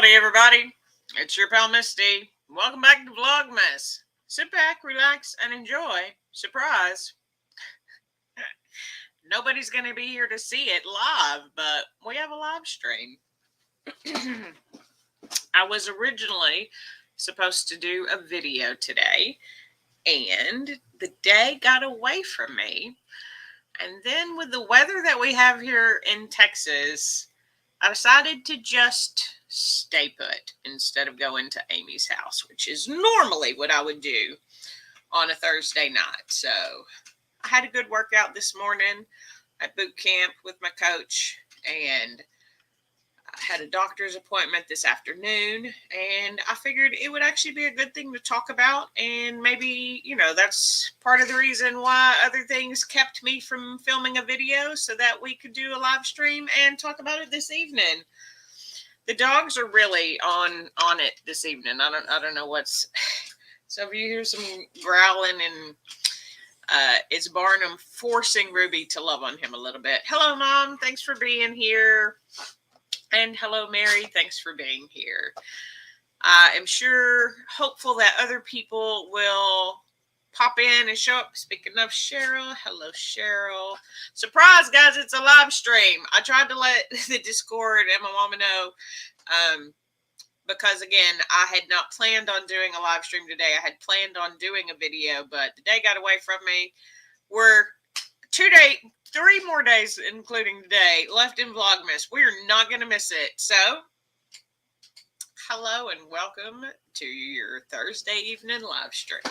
Howdy everybody, it's your pal Misty. Welcome back to VLogMas. Sit back, relax, and enjoy. Surprise. Nobody's going to be here to see it live, but we have a live stream. I was originally supposed to do a video today, and the day got away from me. And then with the weather that we have here in Texas, I decided to just stay put instead of going to Amy's house, which is normally what I would do on a Thursday night. So I had a good workout this morning at boot camp with my coach, and I had a doctor's appointment this afternoon, and I figured it would actually be a good thing to talk about, and maybe, that's part of the reason why other things kept me from filming a video so that we could do a live stream and talk about it this evening. The dogs are really on it this evening. I don't know what's. So if you hear some growling, and it's Barnum forcing Ruby to love on him a little bit. Hello, Mom. Thanks for being here. And hello, Mary. Thanks for being here. I am hopeful that other people will pop in and show up. Speaking of Cheryl, hello, Cheryl. Surprise, guys, it's a live stream. I tried to let the Discord and my mama know because, again, I had not planned on doing a live stream today. I had planned on doing a video, but the day got away from me. We're 3 more days, including today, left in VLogMas. We're not going to miss it. So, hello and welcome to your Thursday evening live stream.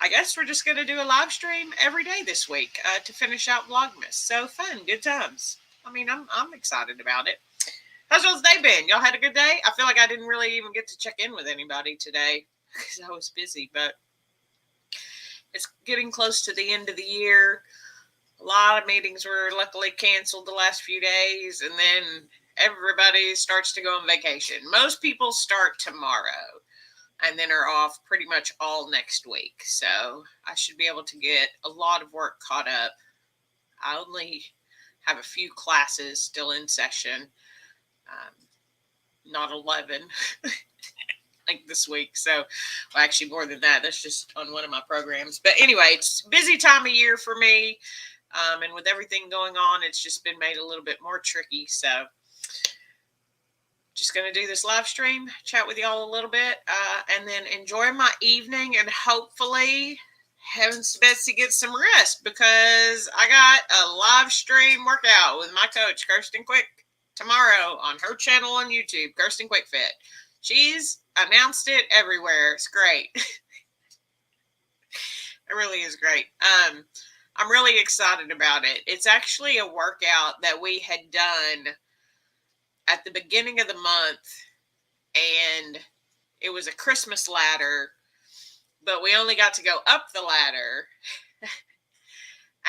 I guess we're just going to do a live stream every day this week to finish out VLogMas. So fun, good times. I mean, I'm excited about it. How's y'all's day been? Y'all had a good day? I feel like I didn't really even get to check in with anybody today because I was busy, but it's getting close to the end of the year. A lot of meetings were luckily canceled the last few days, and then everybody starts to go on vacation. Most people start tomorrow and then are off pretty much all next week. So I should be able to get a lot of work caught up. I only have a few classes still in session, not 11 like this week. So, well, actually more than that. That's just on one of my programs. But anyway, it's a busy time of year for me. And with everything going on, it's just been made a little bit more tricky. So just going to do this live stream, chat with y'all a little bit, and then enjoy my evening, and hopefully heavens to Betsy get some rest, because I got a live stream workout with my coach, Kirsten Quick, tomorrow on her channel on YouTube, Kirsten Quick Fit. She's announced it everywhere. It's great. It really is great. I'm really excited about it. It's actually a workout that we had done at the beginning of the month, and it was a Christmas ladder, but we only got to go up the ladder.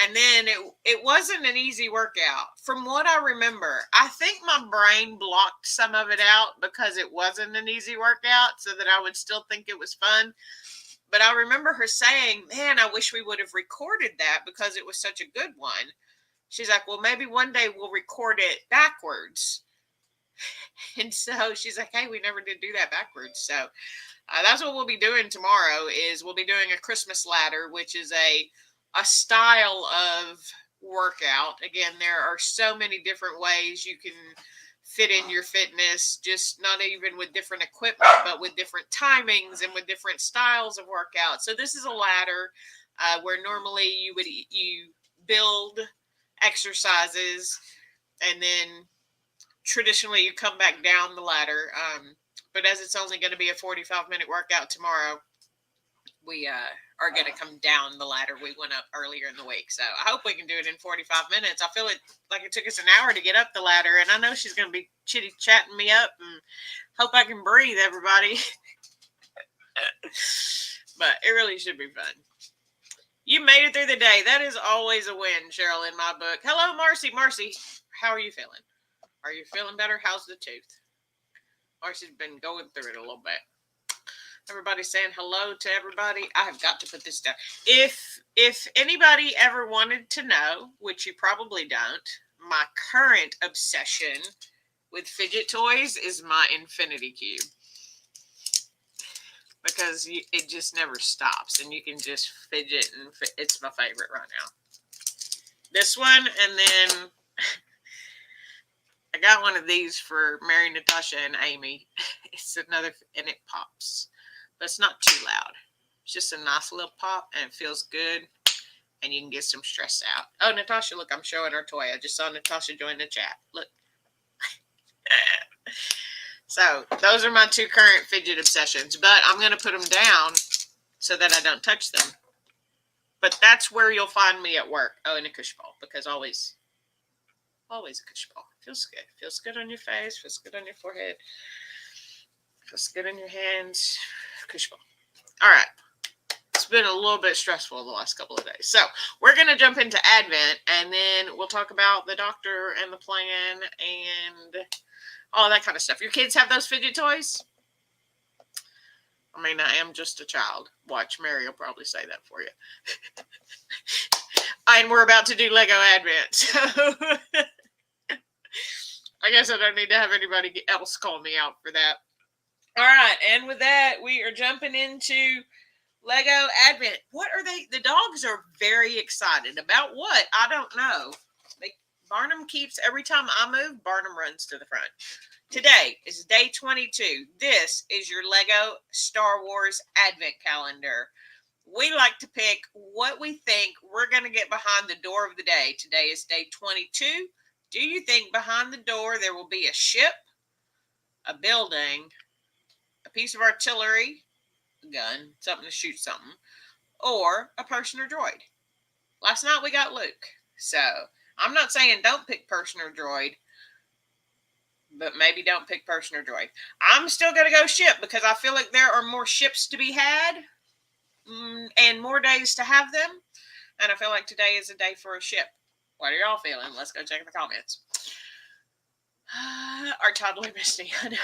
And then it wasn't an easy workout. From what I remember, I think my brain blocked some of it out because it wasn't an easy workout, so that I would still think it was fun. But I remember her saying, man, I wish we would have recorded that because it was such a good one. She's like, well, maybe one day we'll record it backwards. And so she's like, hey, we never did do that backwards. So that's what we'll be doing tomorrow. Is we'll be doing a Christmas ladder, which is a style of workout. Again, there are so many different ways you can fit in your fitness, just not even with different equipment, but with different timings and with different styles of workout. So this is a ladder where normally you build exercises, and then traditionally you come back down the ladder. But as it's only going to be a 45-minute workout tomorrow, we are going to come down the ladder we went up earlier in the week. So I hope we can do it in 45 minutes. I feel like it took us an hour to get up the ladder, and I know she's going to be chitty-chatting me up, and hope I can breathe, everybody. But it really should be fun. You made it through the day. That is always a win, Cheryl, in my book. Hello, Marcy. Marcy, how are you feeling? Are you feeling better? How's the tooth? Marcy's been going through it a little bit. Everybody's saying hello to everybody. I have got to put this down. If anybody ever wanted to know, which you probably don't, my current obsession with fidget toys is my infinity cube. Because it just never stops, and you can just fidget, and it's my favorite right now. This one, and then I got one of these for Mary, Natasha, and Amy. It's another, and it pops, but it's not too loud. It's just a nice little pop, and it feels good, and you can get some stress out. Oh, Natasha, look, I'm showing her toy. I just saw Natasha join the chat. Look. So those are my two current fidget obsessions, but I'm going to put them down so that I don't touch them. But that's where you'll find me at work. Oh, and a cush ball, because always a cush ball. Feels good. Feels good on your face. Feels good on your forehead. Feels good on your hands. Cush ball. All right. It's been a little bit stressful the last couple of days. So we're going to jump into Advent, and then we'll talk about the doctor and the plan and all that kind of stuff. Your kids have those fidget toys? I mean, I am just a child. Watch, Mary will probably say that for you. And we're about to do Lego Advent, so I guess I don't need to have anybody else call me out for that. All right, and with that, we are jumping into Lego Advent. What are they? The dogs are very excited. About what? I don't know. Barnum keeps, every time I move, Barnum runs to the front. Today is day 22. This is your Lego Star Wars Advent Calendar. We like to pick what we think we're going to get behind the door of the day. Today is day 22. Do you think behind the door there will be a ship, a building, a piece of artillery, a gun, something to shoot something, or a person or droid? Last night we got Luke. So I'm not saying don't pick person or droid, but maybe don't pick person or droid. I'm still going to go ship because I feel like there are more ships to be had and more days to have them. And I feel like today is a day for a ship. What are y'all feeling? Let's go check the comments. Our toddler Misty, I know.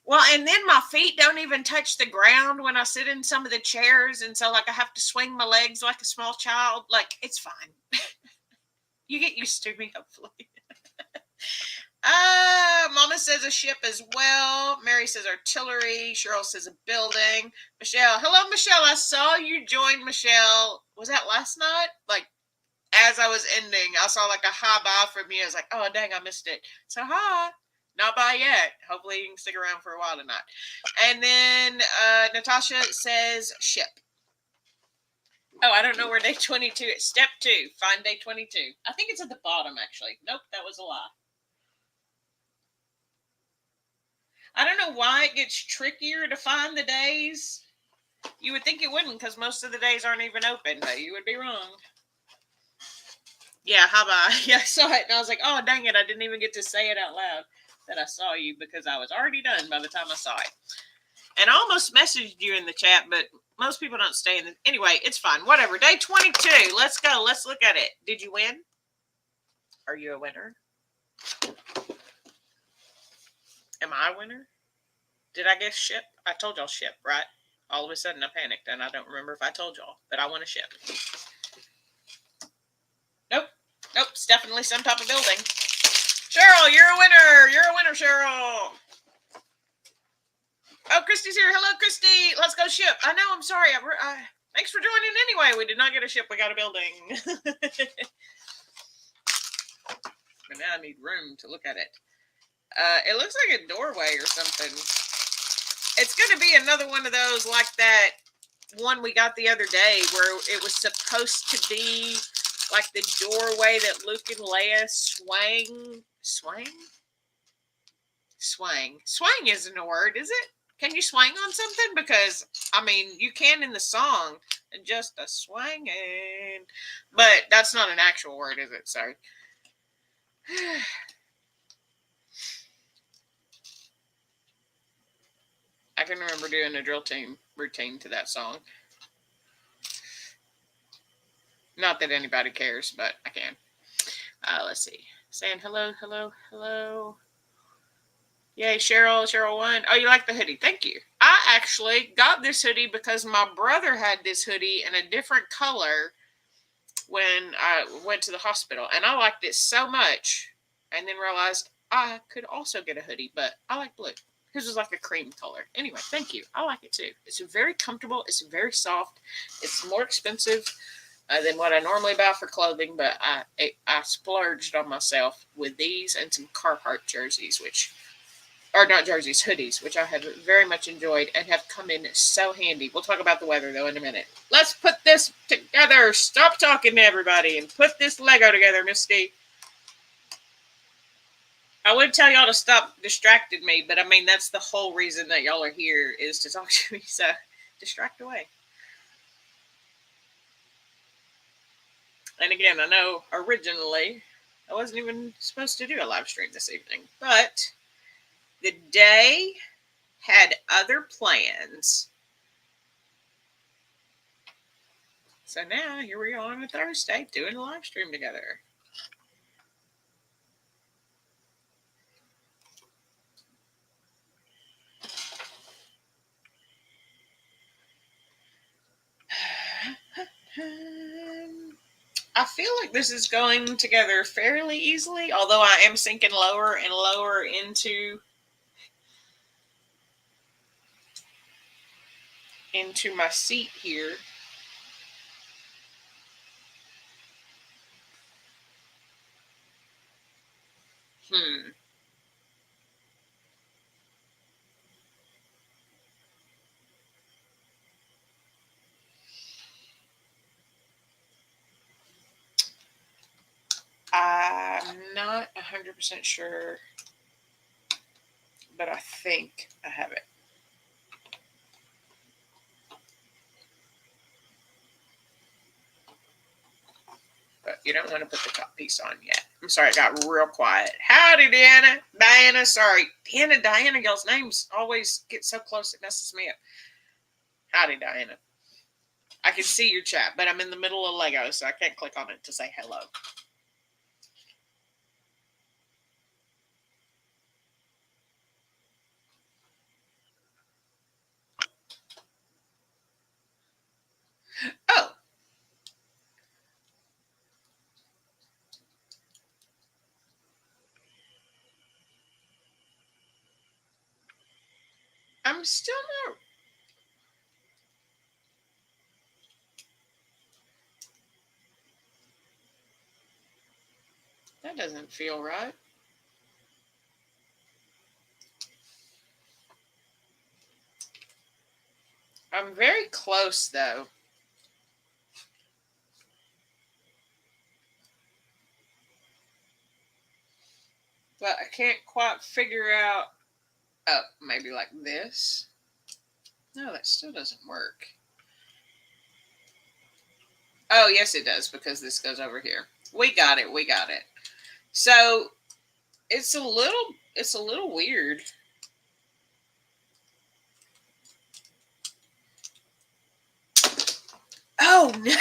Well, and then my feet don't even touch the ground when I sit in some of the chairs. And so, like, I have to swing my legs like a small child. Like, it's fine. You get used to me, hopefully. Mama says a ship as well. Mary says artillery. Cheryl says a building. Michelle. Hello, Michelle. I saw you join, Michelle. Was that last night? Like, as I was ending, I saw like a hi bye from you. I was like, oh, dang, I missed it. So, hi. Not bye yet. Hopefully you can stick around for a while tonight. And then Natasha says ship. Oh, I don't know where day 22 is. Step 2. Find day 22. I think it's at the bottom, actually. Nope, that was a lie. I don't know why it gets trickier to find the days. You would think it wouldn't because most of the days aren't even open, but you would be wrong. Yeah, how about? Yeah, I saw it and I was like, oh, dang it. I didn't even get to say it out loud that I saw you because I was already done by the time I saw it. And I almost messaged you in the chat, but most people don't stay in the... Anyway, it's fine. Whatever. Day 22. Let's go. Let's look at it. Did you win? Are you a winner? Am I a winner? Did I guess ship? I told y'all ship, right? All of a sudden I panicked and I don't remember if I told y'all, but I want a ship. Nope. Nope. It's definitely some type of building. Cheryl, you're a winner. You're a winner, Cheryl. Oh, Christy's here. Hello, Christy. Let's go ship. I know. I'm sorry. Thanks for joining anyway. We did not get a ship. We got a building. But now I need room to look at it. It looks like a doorway or something. It's going to be another one of those like that one we got the other day where it was supposed to be like the doorway that Luke and Leia swang. Swang isn't a word, is it? Can you swang on something? Because, I mean, you can in the song. Just a swanging. But that's not an actual word, is it? Sorry. I can remember doing a drill team routine to that song. Not that anybody cares, but I can. Let's see. Saying hello, hello, hello. Yay, Cheryl. Cheryl won. Oh, you like the hoodie. Thank you. I actually got this hoodie because my brother had this hoodie in a different color when I went to the hospital. And I liked it so much. And then realized I could also get a hoodie, but I like blue. His was like a cream color. Anyway, thank you. I like it too. It's very comfortable. It's very soft. It's more expensive than what I normally buy for clothing, but I splurged on myself with these and some Carhartt jerseys, which are not jerseys, hoodies, which I have very much enjoyed and have come in so handy. We'll talk about the weather though in a minute. Let's put this together. Stop talking to everybody and put this Lego together, Misty. I would tell y'all to stop distracting me, but I mean, that's the whole reason that y'all are here is to talk to me, so distract away. And again, I know originally I wasn't even supposed to do a live stream this evening, but the day had other plans. So now here we are on a Thursday doing a live stream together. I feel like this is going together fairly easily, although I am sinking lower and lower into my seat here. I'm not 100% sure, but I think I have it. But you don't want to put the top piece on yet. I'm sorry, it got real quiet. Howdy, Diana. Diana, sorry. Diana, y'all's names always get so close it messes me up. Howdy, Diana. I can see your chat, but I'm in the middle of Lego, so I can't click on it to say hello. Oh. I'm still not. That doesn't feel right. I'm very close, though. But I can't quite figure out. Oh, maybe like this. No, that still doesn't work. Oh, yes, it does, because this goes over here. We got it. So it's a little weird. Oh no.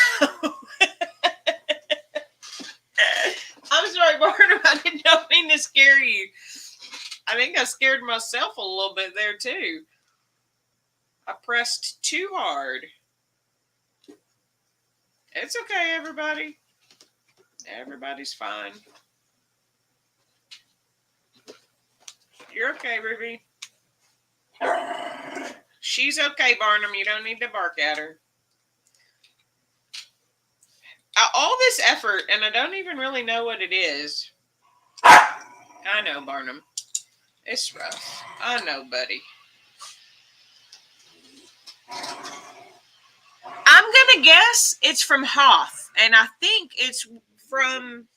I'm sorry, Barnum. I did not mean to scare you. I think I scared myself a little bit there too. I pressed too hard. It's okay, everybody. Everybody's fine. You're okay, Ruby. She's okay, Barnum. You don't need to bark at her. All this effort, and I don't even really know what it is. I know, Barnum. It's rough. I know, buddy. I'm going to guess it's from Hoth, and I think it's from...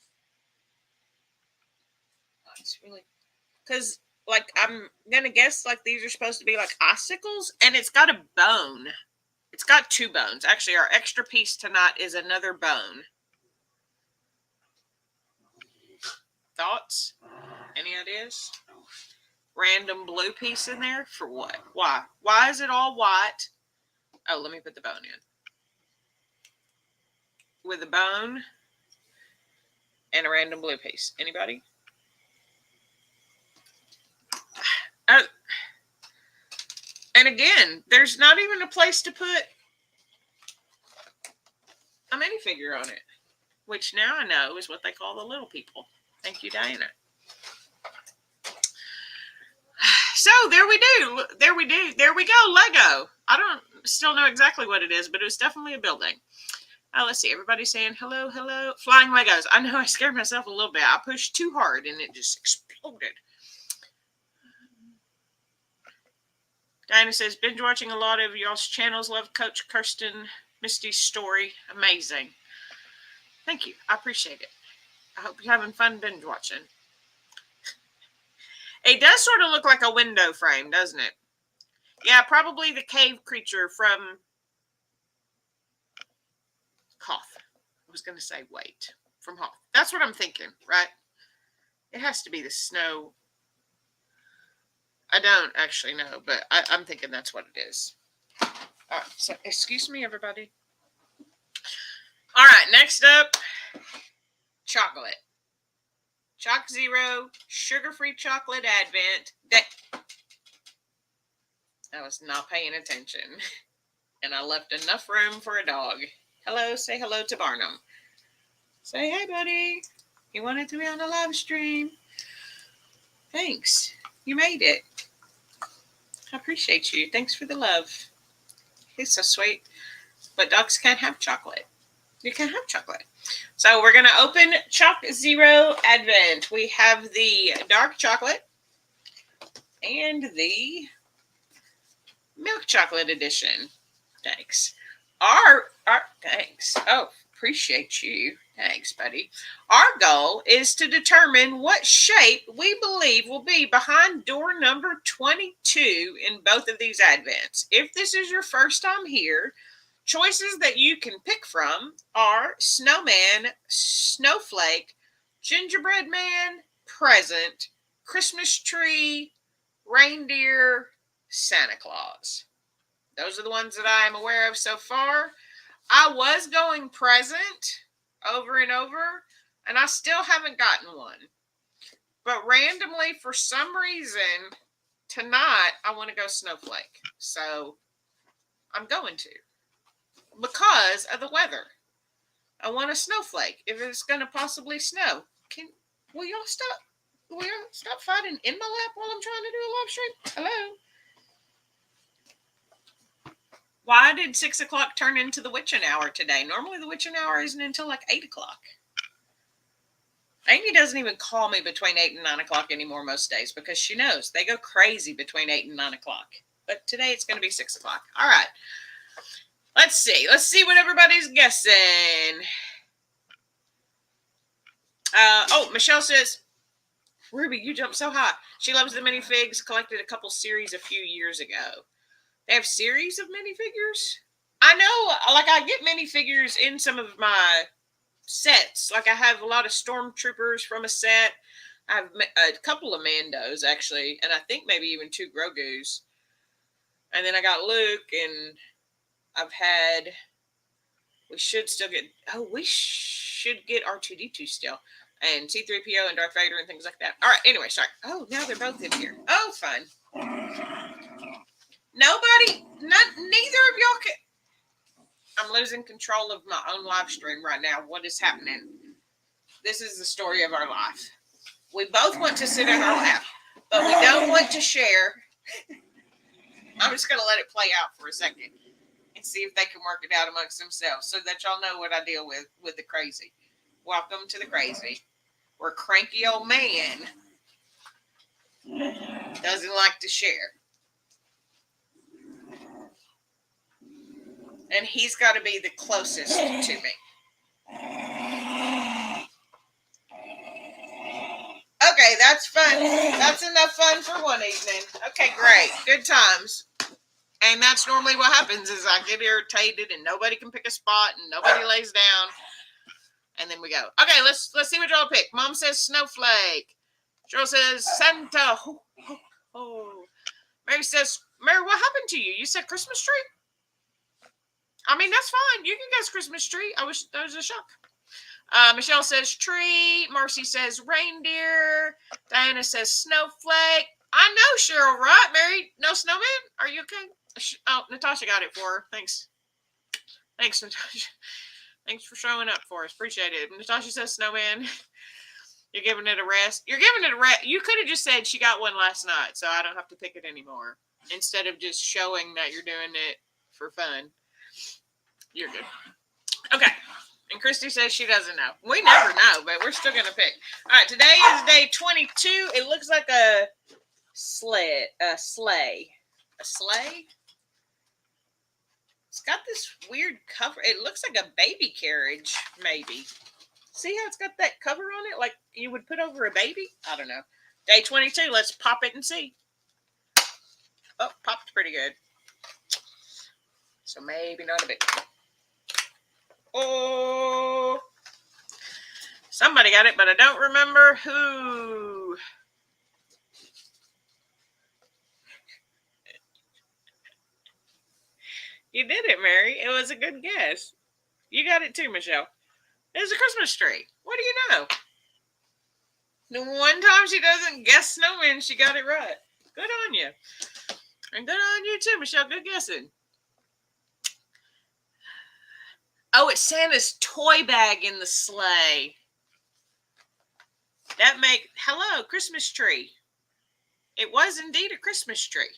It's really... Because, like, I'm going to guess, like, these are supposed to be, like, icicles, and it's got a bone. It's got two bones. Actually, our extra piece tonight is another bone. Thoughts? Any ideas? Random blue piece in there? For what? Why? Why is it all white? Oh, let me put the bone in. With a bone and a random blue piece. Anybody? Oh. And again, there's not even a place to put a minifigure on it, which now I know is what they call the little people. Thank you, Diana. So there we do. There we do. There we go. Lego. I don't still know exactly what it is, but it was definitely a building. Let's see. Everybody's saying hello, hello. Flying Legos. I know I scared myself a little bit. I pushed too hard and it just exploded. Diana says, binge watching a lot of y'all's channels. Love Coach Kirsten Misty's story. Amazing. Thank you. I appreciate it. I hope you're having fun binge watching. It does sort of look like a window frame, doesn't it? Yeah, probably the cave creature from Hoth. I was going to say, wait, from Hoth. That's what I'm thinking, right? It has to be the snow. I don't actually know, but I'm thinking that's what it is. All right, so excuse me, everybody. All right, next up, chocolate. Choc Zero, sugar-free chocolate advent. I was not paying attention. And I left enough room for a dog. Hello, say hello to Barnum. Say, hey, buddy. You wanted to be on a live stream. Thanks. You made it. I appreciate you. Thanks for the love. He's so sweet. But dogs can't have chocolate. You can't have chocolate. So we're going to open Choc Zero Advent. We have the dark chocolate and the milk chocolate edition. Thanks. Thanks. Oh, appreciate you. Thanks, buddy. Our goal is to determine what shape we believe will be behind door number 22 in both of these advents. If this is your first time here, choices that you can pick from are snowman, snowflake, gingerbread man, present, Christmas tree, reindeer, Santa Claus. Those are the ones that I am aware of so far. I was going present over and over, and I still haven't gotten one. But randomly, for some reason, tonight, I want to go snowflake. So, I'm going to. Because of the weather. I want a snowflake. If it's going to possibly snow. Will y'all stop fighting in my lap while I'm trying to do a live stream? Hello? Why did 6 o'clock turn into the witching hour today? Normally the witching hour isn't until like 8 o'clock. Amy doesn't even call me between 8 and 9 o'clock anymore most days because she knows they go crazy between 8 and 9 o'clock. But today it's going to be 6 o'clock. All right. Let's see. Let's see what everybody's guessing. Michelle says, Ruby, you jumped so high. She loves the minifigs. Collected a couple series a few years ago. They have series of minifigures? I know, like, I get minifigures in some of my sets. Like, I have a lot of Stormtroopers from a set. I have a couple of Mandos, actually. And I think maybe even 2 Grogus. And then I got Luke, and I've had... We should get R2-D2 still. And C-3PO and Darth Vader and things like that. All right, anyway, sorry. Oh, now they're both in here. Oh, fun. Neither of y'all can... I'm losing control of my own live stream right now. What is happening? This is the story of our life. We both want to sit in our lap, but we don't want to share. I'm just going to let it play out for a second and see if they can work it out amongst themselves so that y'all know what I deal with the crazy. Welcome to the crazy. Where cranky old man doesn't like to share. And he's got to be the closest to me. Okay, that's fun. That's enough fun for one evening. Okay, great. Good times. And that's normally what happens is I get irritated and nobody can pick a spot and nobody lays down. And then we go. Okay, let's see what y'all pick. Mom says snowflake. Cheryl says Santa. Oh. Mary says, Mary, what happened to you? You said Christmas tree? I mean, that's fine. You can guess Christmas tree. I wish that was a shock. Michelle says tree. Marcy says reindeer. Diana says snowflake. I know Cheryl, right? Mary, no snowman? Are you okay? Oh, Natasha got it for her. Thanks. Thanks, Natasha. Thanks for showing up for us. Appreciate it. Natasha says snowman. You're giving it a rest? You're giving it a rest. You could have just said she got one last night, so I don't have to pick it anymore. Instead of just showing that you're doing it for fun. You're good. Okay. And Christy says she doesn't know. We never know, but we're still going to pick. All right, today is day 22. It looks like a sleigh. A sleigh? It's got this weird cover. It looks like a baby carriage, maybe. See how it's got that cover on it? Like you would put over a baby? I don't know. Day 22. Let's pop it and see. Oh, popped pretty good. So maybe not a big one. Oh, somebody got it, but I don't remember who. You did it, Mary. It was a good guess. You got it too, Michelle. It was a Christmas tree. What do you know? The one time she doesn't guess snowman, she got it right. Good on you. And good on you too, Michelle. Good guessing. Oh, it's Santa's toy bag in the sleigh. Hello, Christmas tree. It was indeed a Christmas tree.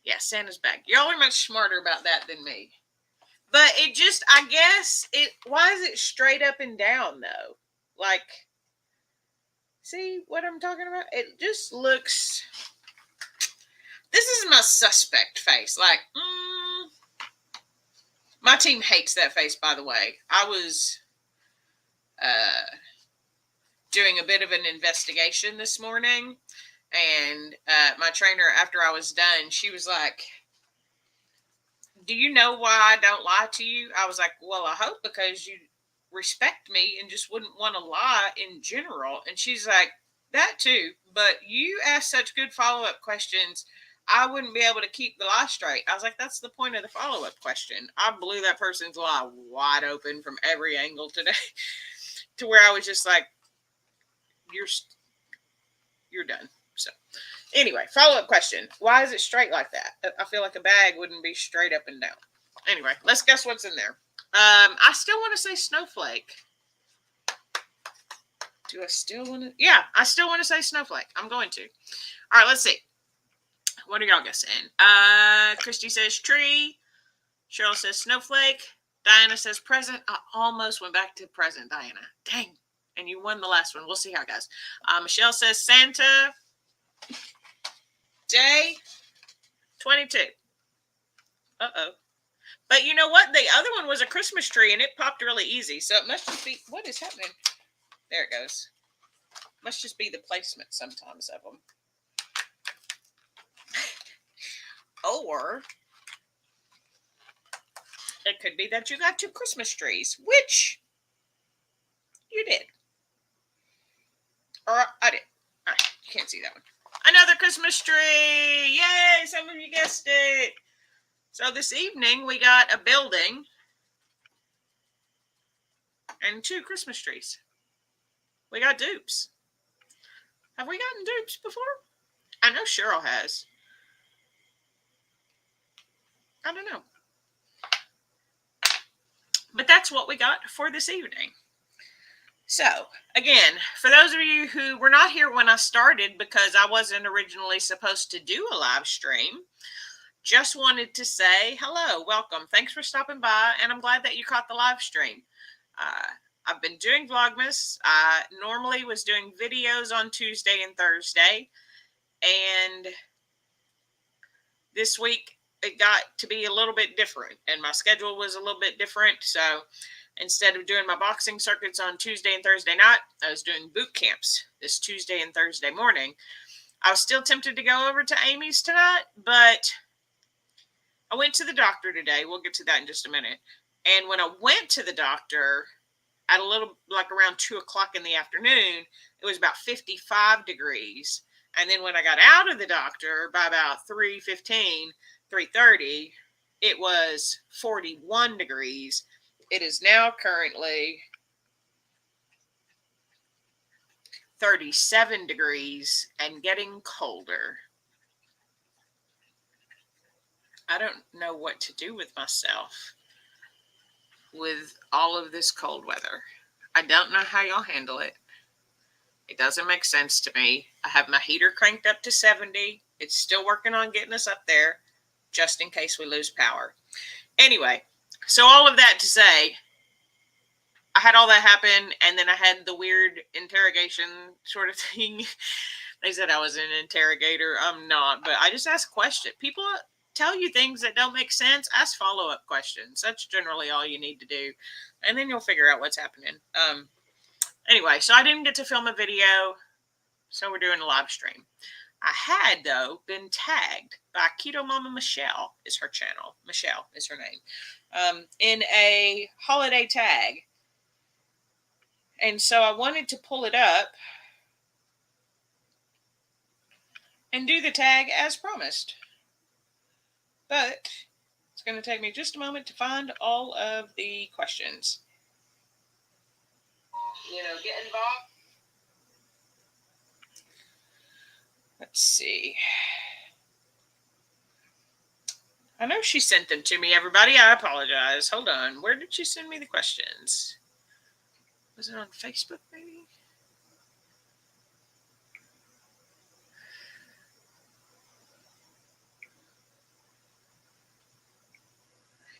Yeah, Santa's bag. Y'all are much smarter about that than me. But it just, I guess, why is it straight up and down, though? Like, see what I'm talking about? It just looks, this is my suspect face. Like, my team hates that face, by the way. I was doing a bit of an investigation this morning, and my trainer, after I was done, she was like, do you know why I don't lie to you? I was like, well, I hope because you respect me and just wouldn't want to lie in general. And she's like, that too, but you ask such good follow-up questions, I wouldn't be able to keep the lie straight. I was like, that's the point of the follow-up question. I blew that person's lie wide open from every angle today to where I was just like, you're done. So anyway, follow-up question. Why is it straight like that? I feel like a bag wouldn't be straight up and down. Anyway, let's guess what's in there. I still want to say snowflake. Do I still want to? Yeah, I still want to say snowflake. I'm going to. All right, let's see. What are y'all guessing? Christy says tree. Cheryl says snowflake. Diana says present. I almost went back to present, Diana. Dang. And you won the last one. We'll see how it goes. Michelle says Santa. Day 22. Uh-oh. But you know what? The other one was a Christmas tree, and it popped really easy. So it must just be... What is happening? There it goes. Must just be the placement sometimes of them. Or it could be that you got 2 Christmas trees, which you did. Or I did. All right, you can't see that one. Another Christmas tree. Yay, some of you guessed it. So this evening we got a building and 2 Christmas trees. We got dupes. Have we gotten dupes before? I know Cheryl has. I don't know. But that's what we got for this evening. So, again, for those of you who were not here when I started because I wasn't originally supposed to do a live stream, just wanted to say hello, welcome. Thanks for stopping by, and I'm glad that you caught the live stream. I've been doing Vlogmas. I normally was doing videos on Tuesday and Thursday, and this week it got to be a little bit different, and my schedule was a little bit different. So instead of doing my boxing circuits on Tuesday and Thursday night, I was doing boot camps this Tuesday and Thursday morning. I was still tempted to go over to Amy's tonight, but I went to the doctor today. We'll get to that in just a minute. And when I went to the doctor at around 2 o'clock in the afternoon, it was about 55 degrees. And then when I got out of the doctor by about 3:15, 3:30, it was 41 degrees. It is now currently 37 degrees and getting colder. I don't know what to do with myself with all of this cold weather. I don't know how y'all handle it. It doesn't make sense to me. I have my heater cranked up to 70. It's still working on getting us up there, just in case we lose power. Anyway, so all of that to say, I had all that happen, and then I had the weird interrogation sort of thing. They said I was an interrogator. I'm not, but I just ask questions. People tell you things that don't make sense. Ask follow-up questions. That's generally all you need to do, and then you'll figure out what's happening. Anyway, so I didn't get to film a video, so we're doing a live stream. I had, though, been tagged by Keto Mama Michelle, is her channel. Michelle is her name. In a holiday tag. And so I wanted to pull it up and do the tag as promised. But it's going to take me just a moment to find all of the questions. Get involved. Let's see. I know she sent them to me, everybody. I apologize. Hold on. Where did she send me the questions? Was it on Facebook, maybe?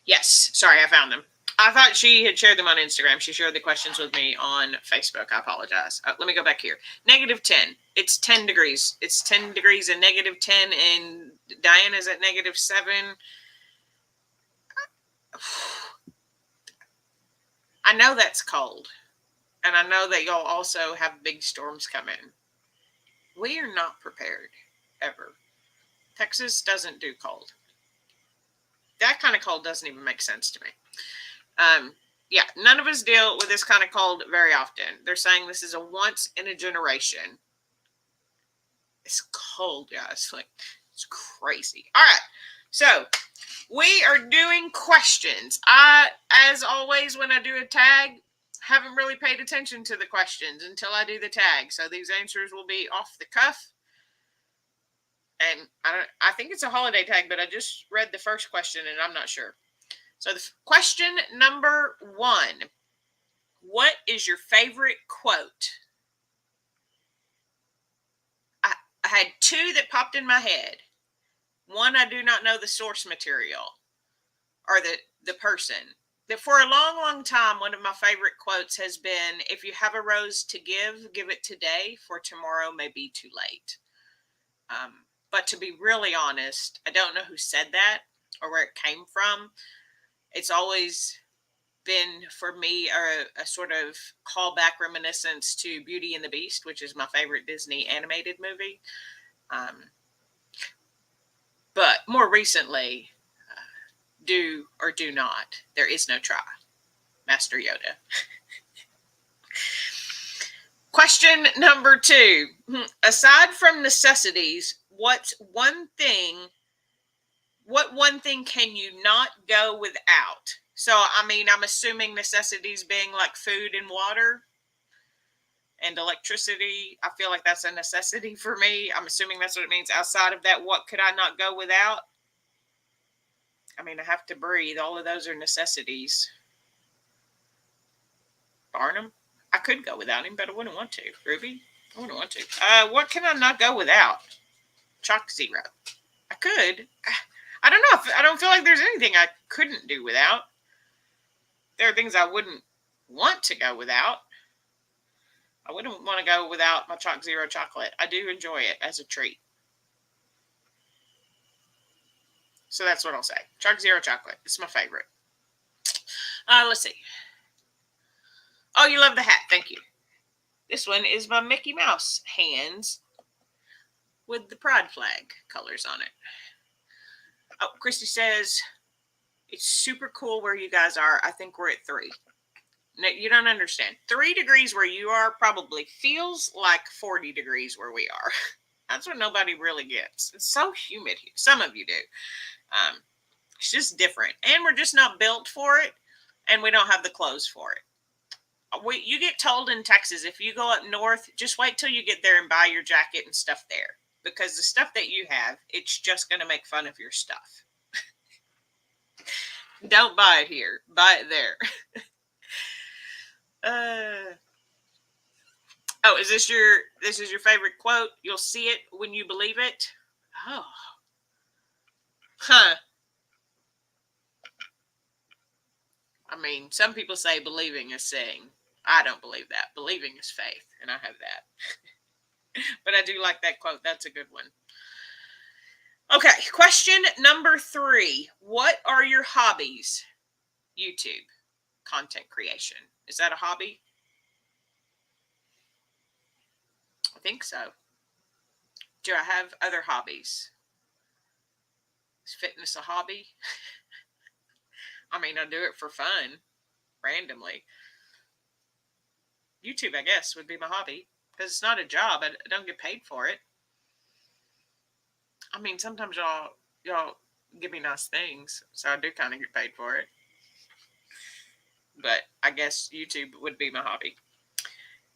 Yes. Sorry, I found them. I thought she had shared them on Instagram. She shared the questions with me on Facebook. I apologize. Let me go back here. -10. It's 10 degrees. It's 10 degrees and -10, and Diana's at -7. I know that's cold, and I know that y'all also have big storms coming. We are not prepared, ever. Texas doesn't do cold. That kind of cold doesn't even make sense to me. Yeah, none of us deal with this kind of cold very often. They're saying this is a once in a generation. It's cold, guys. Like, it's crazy. All right, so we are doing questions. I, as always, when I do a tag, haven't really paid attention to the questions until I do the tag. So these answers will be off the cuff. And I think it's a holiday tag, but I just read the first question and I'm not sure. So the question number 1. What is your favorite quote? I had 2 that popped in my head. One, I do not know the source material or the person. That for a long, long time, one of my favorite quotes has been, if you have a rose to give it today, for tomorrow may be too late. But to be really honest, I don't know who said that or where it came from. It's always been, for me, a sort of callback reminiscence to Beauty and the Beast, which is my favorite Disney animated movie. But more recently, do or do not, there is no try. Master Yoda. Question number 2. Aside from necessities, what one thing can you not go without? So, I mean, I'm assuming necessities being like food and water and electricity. I feel like that's a necessity for me. I'm assuming that's what it means. Outside of that, what could I not go without? I mean, I have to breathe. All of those are necessities. Barnum? I could go without him, but I wouldn't want to. Ruby? I wouldn't want to. What can I not go without? Chalk Zero. I could. I don't know. I don't feel like there's anything I couldn't do without. There are things I wouldn't want to go without. I wouldn't want to go without my Chalk Zero chocolate. I do enjoy it as a treat. So that's what I'll say. Chalk Zero chocolate. It's my favorite. Let's see. Oh, you love the hat. Thank you. This one is my Mickey Mouse hands with the pride flag colors on it. Oh, Christy says, it's super cool where you guys are. I think we're at 3. No, you don't understand. 3 degrees where you are probably feels like 40 degrees where we are. That's what nobody really gets. It's so humid here. Some of you do. It's just different. And we're just not built for it. And we don't have the clothes for it. You get told in Texas, if you go up north, just wait till you get there and buy your jacket and stuff there. Because the stuff that you have, it's just going to make fun of your stuff. Don't buy it here. Buy it there. Oh, this is your favorite quote? You'll see it when you believe it? Oh. Huh. I mean, some people say believing is seeing. I don't believe that. Believing is faith, and I have that. But I do like that quote. That's a good one. Okay, question number 3. What are your hobbies? YouTube, content creation. Is that a hobby? I think so. Do I have other hobbies? Is fitness a hobby? I mean, I do it for fun, randomly. YouTube, I guess, would be my hobby because it's not a job. I don't get paid for it. I mean, sometimes y'all give me nice things, so I do kind of get paid for it. But I guess YouTube would be my hobby.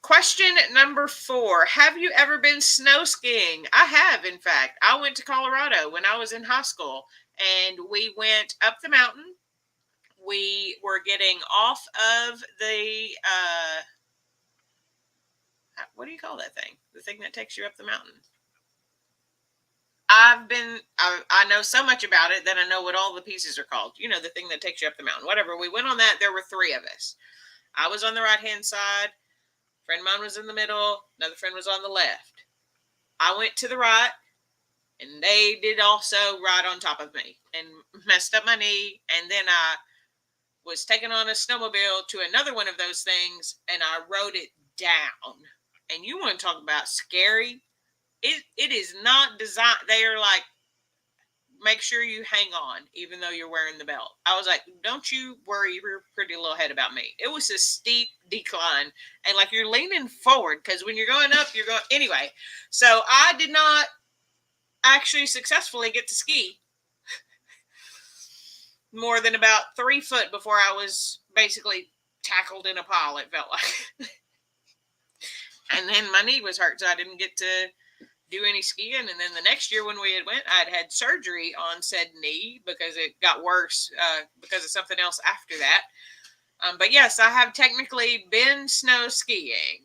Question number 4. Have you ever been snow skiing? I have, in fact. I went to Colorado when I was in high school, and we went up the mountain. We were getting off of the, what do you call that thing? The thing that takes you up the mountain. I know so much about it that I know what all the pieces are called. You know, the thing that takes you up the mountain. Whatever. We went on that. There were 3 of us. I was on the right-hand side. A friend of mine was in the middle. Another friend was on the left. I went to the right, and they did also ride on top of me and messed up my knee. And then I was taken on a snowmobile to another one of those things, and I rode it down. And you want to talk about scary? It is not designed. They are like, make sure you hang on, even though you're wearing the belt. I was like, don't you worry your pretty little head about me. It was a steep decline, and like you're leaning forward because when you're going up, you're going anyway. So I did not actually successfully get to ski more than about 3 foot before I was basically tackled in a pile, it felt like. And then my knee was hurt, so I didn't get to do any skiing. And then the next year when we I'd had surgery on said knee because it got worse because of something else after that. But yes, I have technically been snow skiing.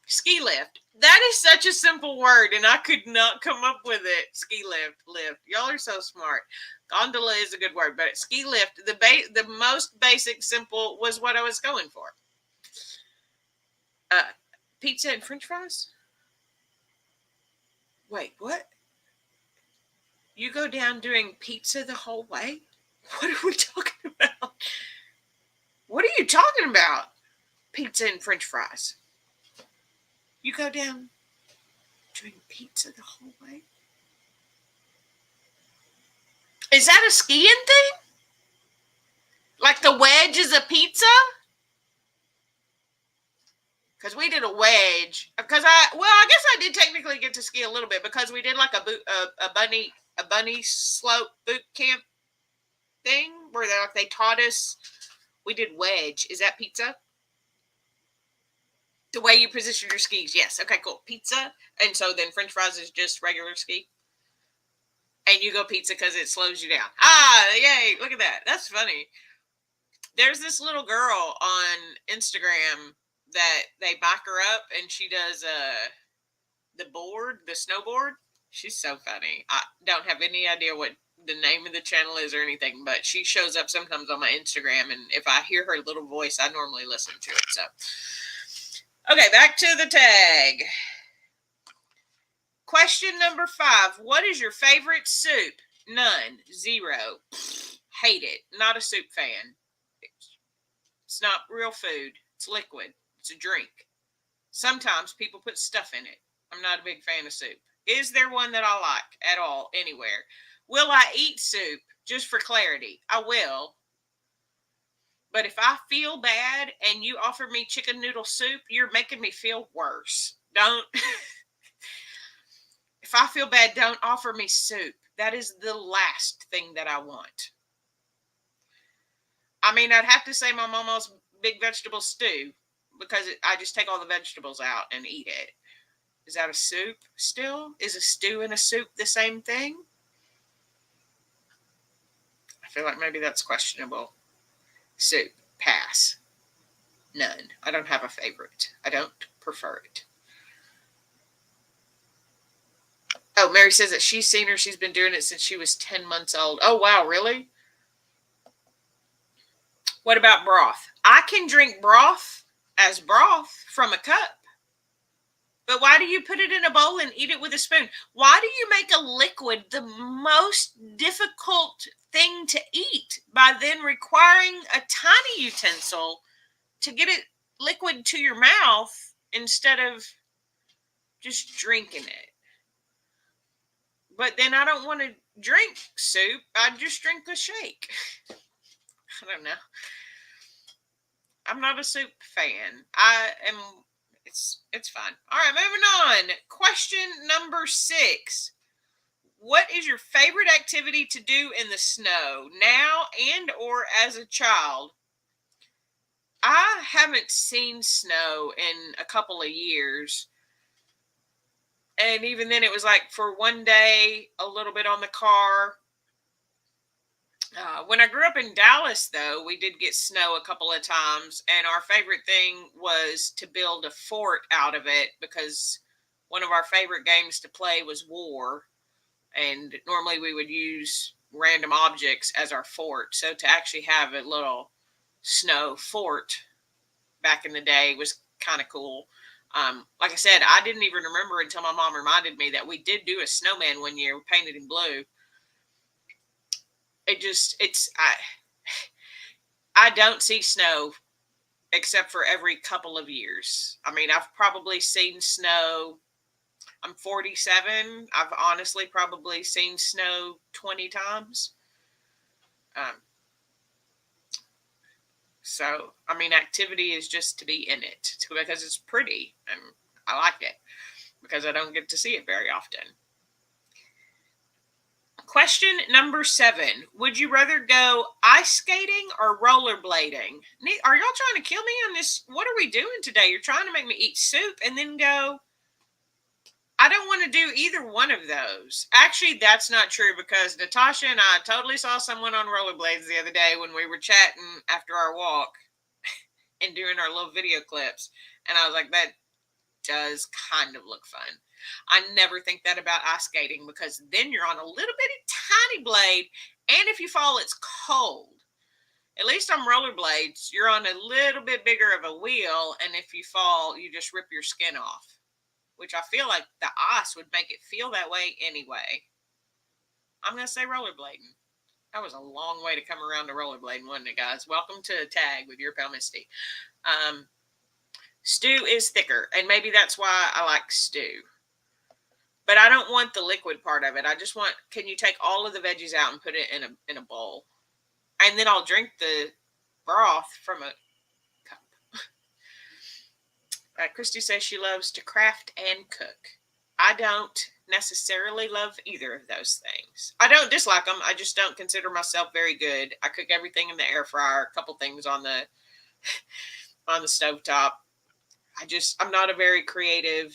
Ski lift. That is such a simple word, and I could not come up with it. Ski lift. Y'all are so smart. Gondola is a good word, but ski lift, the most basic, simple was what I was going for. Pizza and French fries? Wait, what? You go down doing pizza the whole way? What are we talking about? What are you talking about? Pizza and French fries. You go down doing pizza the whole way? Is that a skiing thing? Like the wedge is a pizza? Because we did a wedge. I guess I did technically get to ski a little bit because we did like a bunny slope boot camp thing where they taught us. We did wedge. Is that pizza? The way you position your skis. Yes. Okay, cool. Pizza. And so then French fries is just regular ski. And you go pizza because it slows you down. Yay. Look at that. That's funny. There's this little girl on Instagram that they back her up and she does the snowboard. She's so funny. I don't have any idea what the name of the channel is or anything, but she shows up sometimes on my Instagram, and if I hear her little voice, I normally listen to it. So, okay, back to the tag. Question number 5. What is your favorite soup? None. 0. Hate it. Not a soup fan. It's not real food. It's liquid. It's a drink. Sometimes people put stuff in it. I'm not a big fan of soup. Is there one that I like at all, anywhere? Will I eat soup? Just for clarity, I will. But if I feel bad and you offer me chicken noodle soup, you're making me feel worse. Don't. If I feel bad, don't offer me soup. That is the last thing that I want. I mean, I'd have to say my mama's big vegetable stew because I just take all the vegetables out and eat it. Is that a soup still? Is a stew and a soup the same thing? I feel like maybe that's questionable. Soup. Pass. None. I don't have a favorite. I don't prefer it. Oh, Mary says that she's seen her. She's been doing it since she was 10 months old. Oh, wow, really? What about broth? I can drink broth as broth from a cup. But why do you put it in a bowl and eat it with a spoon? Why do you make a liquid the most difficult thing to eat by then requiring a tiny utensil to get it liquid to your mouth instead of just drinking it? But then I don't want to drink soup. I just drink a shake. I don't know. I'm not a soup fan. I am. It's fine. All right, moving on. Question number 6. What is your favorite activity to do in the snow now and or as a child? I haven't seen snow in a couple of years. And even then it was like for one day, a little bit on the car. When I grew up in Dallas, though, we did get snow a couple of times, and our favorite thing was to build a fort out of it because one of our favorite games to play was War, and normally we would use random objects as our fort. So to actually have a little snow fort back in the day was kind of cool. Like I said, I didn't even remember until my mom reminded me that we did do a snowman one year. We painted him blue. I don't see snow except for every couple of years. I mean, I've probably seen snow. I'm 47. I've honestly probably seen snow 20 times. So, I mean, activity is just to be in it because it's pretty and I like it because I don't get to see it very often. Question number 7. Would you rather go ice skating or rollerblading? Are y'all trying to kill me on this? What are we doing today? You're trying to make me eat soup and then go, I don't want to do either one of those. Actually, that's not true because Natasha and I totally saw someone on rollerblades the other day when we were chatting after our walk and doing our little video clips. And I was like, that does kind of look fun. I never think that about ice skating because then you're on a little bitty tiny blade, and if you fall, it's cold. At least on rollerblades, you're on a little bit bigger of a wheel, and if you fall, you just rip your skin off, which I feel like the ice would make it feel that way anyway. I'm going to say rollerblading. That was a long way to come around to rollerblading, wasn't it, guys? Welcome to Tag with your pal Misty. Stew is thicker, and maybe that's why I like stew. But I don't want the liquid part of it. I just want, can you take all of the veggies out and put it in a bowl? And then I'll drink the broth from a cup. Christy says she loves to craft and cook. I don't necessarily love either of those things. I don't dislike them. I just don't consider myself very good. I cook everything in the air fryer, a couple things on the stovetop. I'm not a very creative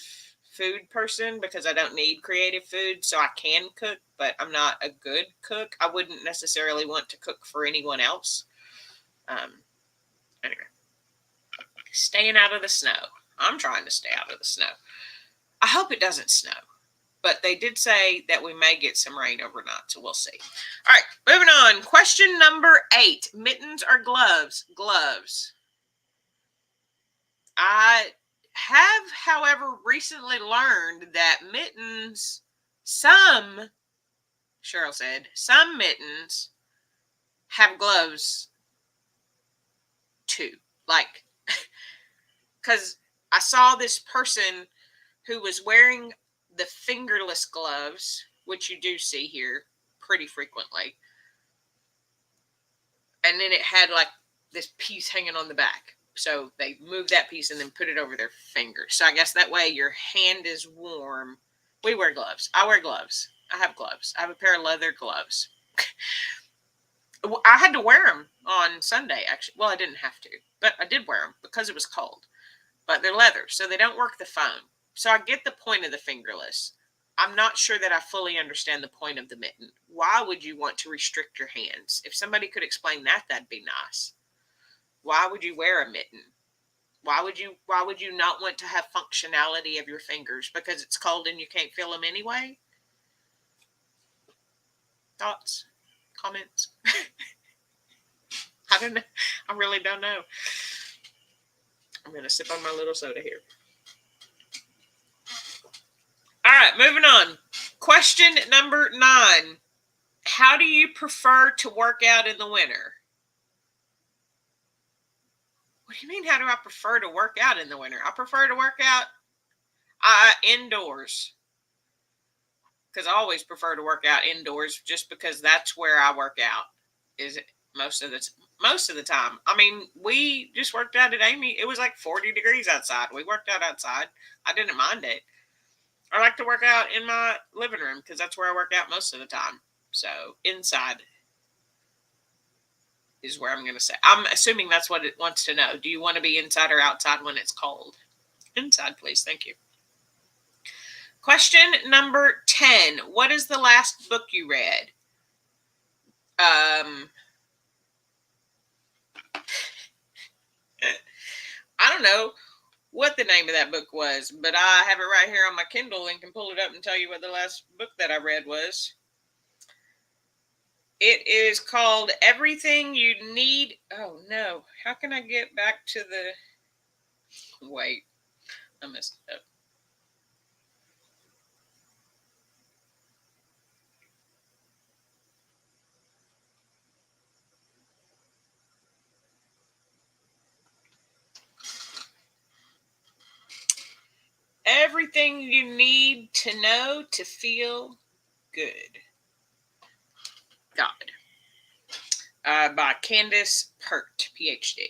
food person because I don't need creative food, so I can cook, but I'm not a good cook. I wouldn't necessarily want to cook for anyone else. Anyway, staying out of the snow. I'm trying to stay out of the snow. I hope it doesn't snow, but they did say that we may get some rain overnight, so we'll see. All right, moving on. Question number 8. Mittens or gloves? Gloves. I have, however, recently learned that mittens, Cheryl said, some mittens have gloves too. Like, because I saw this person who was wearing the fingerless gloves, which you do see here pretty frequently. And then it had like this piece hanging on the back. So they moved that piece and then put it over their finger. So I guess that way your hand is warm. We wear gloves. I wear gloves. I have gloves. I have a pair of leather gloves. I had to wear them on Sunday, actually. Well, I didn't have to, but I did wear them because it was cold. But they're leather, so they don't work the foam. So I get the point of the fingerless. I'm not sure that I fully understand the point of the mitten. Why would you want to restrict your hands? If somebody could explain that, that'd be nice. Why would you wear a mitten? Why would you not want to have functionality of your fingers? Because it's cold and you can't feel them anyway? thoughts, comments? I don't know. I really don't know. I'm going to sip on my little soda here. All right, moving on. Question number 9. How do you prefer to work out in the winter? What do you mean, how do I prefer to work out in the winter? I prefer to work out indoors. Because I always prefer to work out indoors just because that's where I work out. Is it most of the time. I mean, we just worked out at Amy. It was like 40 degrees outside. We worked out outside. I didn't mind it. I like to work out in my living room because that's where I work out most of the time. So inside is where I'm going to say. I'm assuming that's what it wants to know. Do you want to be inside or outside when it's cold? Inside, please. Thank you. Question number 10. What is the last book you read? I don't know what the name of that book was, but I have it right here on my Kindle and can pull it up and tell you what the last book that I read was. It is called Everything You Need. Oh, no. How can I get back to the... Wait. I messed it up. Everything You Need to Know to Feel Good. God. By Candace Pert, PhD.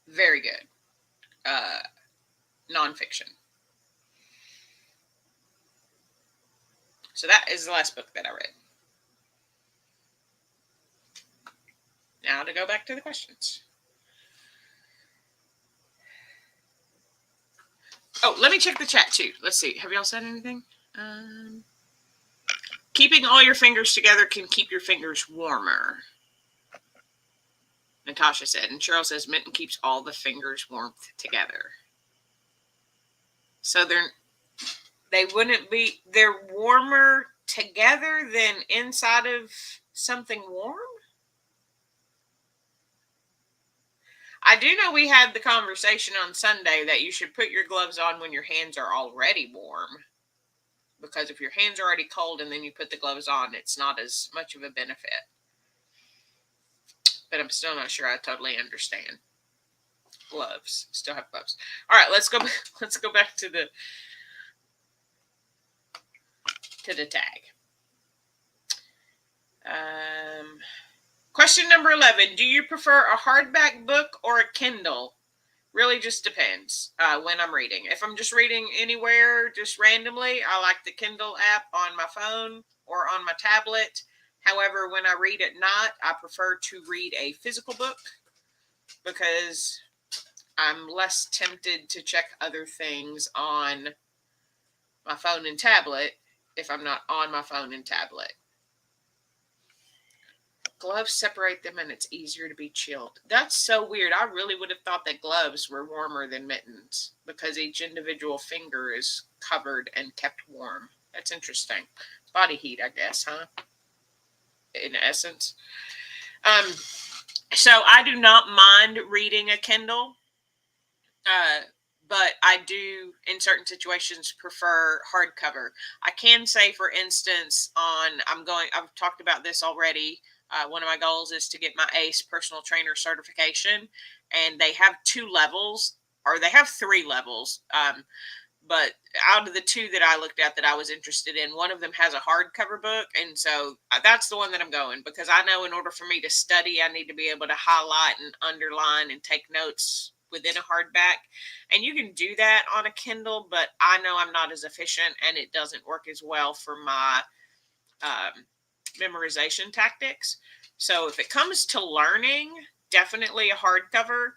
Very good. Nonfiction. So that is the last book that I read. Now to go back to the questions. Oh, let me check the chat too. Let's see. Have y'all said anything? Keeping all your fingers together can keep your fingers warmer. Natasha said. And Cheryl says mitten keeps all the fingers warmth together. So they're warmer together than inside of something warm? I do know we had the conversation on Sunday that you should put your gloves on when your hands are already warm. Because if your hands are already cold and then you put the gloves on, it's not as much of a benefit. But I'm still not sure I totally understand. Gloves. Still have gloves. All right, let's go back to the tag. Question number 11. Do you prefer a hardback book or a Kindle? Really just depends when I'm reading. If I'm just reading anywhere, just randomly, I like the Kindle app on my phone or on my tablet. However, when I read at night, I prefer to read a physical book because I'm less tempted to check other things on my phone and tablet if I'm not on my phone and tablet. Gloves separate them and it's easier to be chilled. That's so weird. I really would have thought that gloves were warmer than mittens because each individual finger is covered and kept warm. That's interesting. Body heat, I guess, huh? In essence. So I do not mind reading a Kindle. But I do, in certain situations, prefer hardcover. I can say, for instance, I've talked about this already. One of my goals is to get my ACE personal trainer certification, and they have 2 levels, or they have 3 levels. But out of the 2 that I looked at that I was interested in, one of them has a hardcover book, and so that's the one that I'm going, because I know in order for me to study, I need to be able to highlight and underline and take notes within a hardback. And you can do that on a Kindle, but I know I'm not as efficient and it doesn't work as well for my memorization tactics. So if it comes to learning, definitely a hardcover.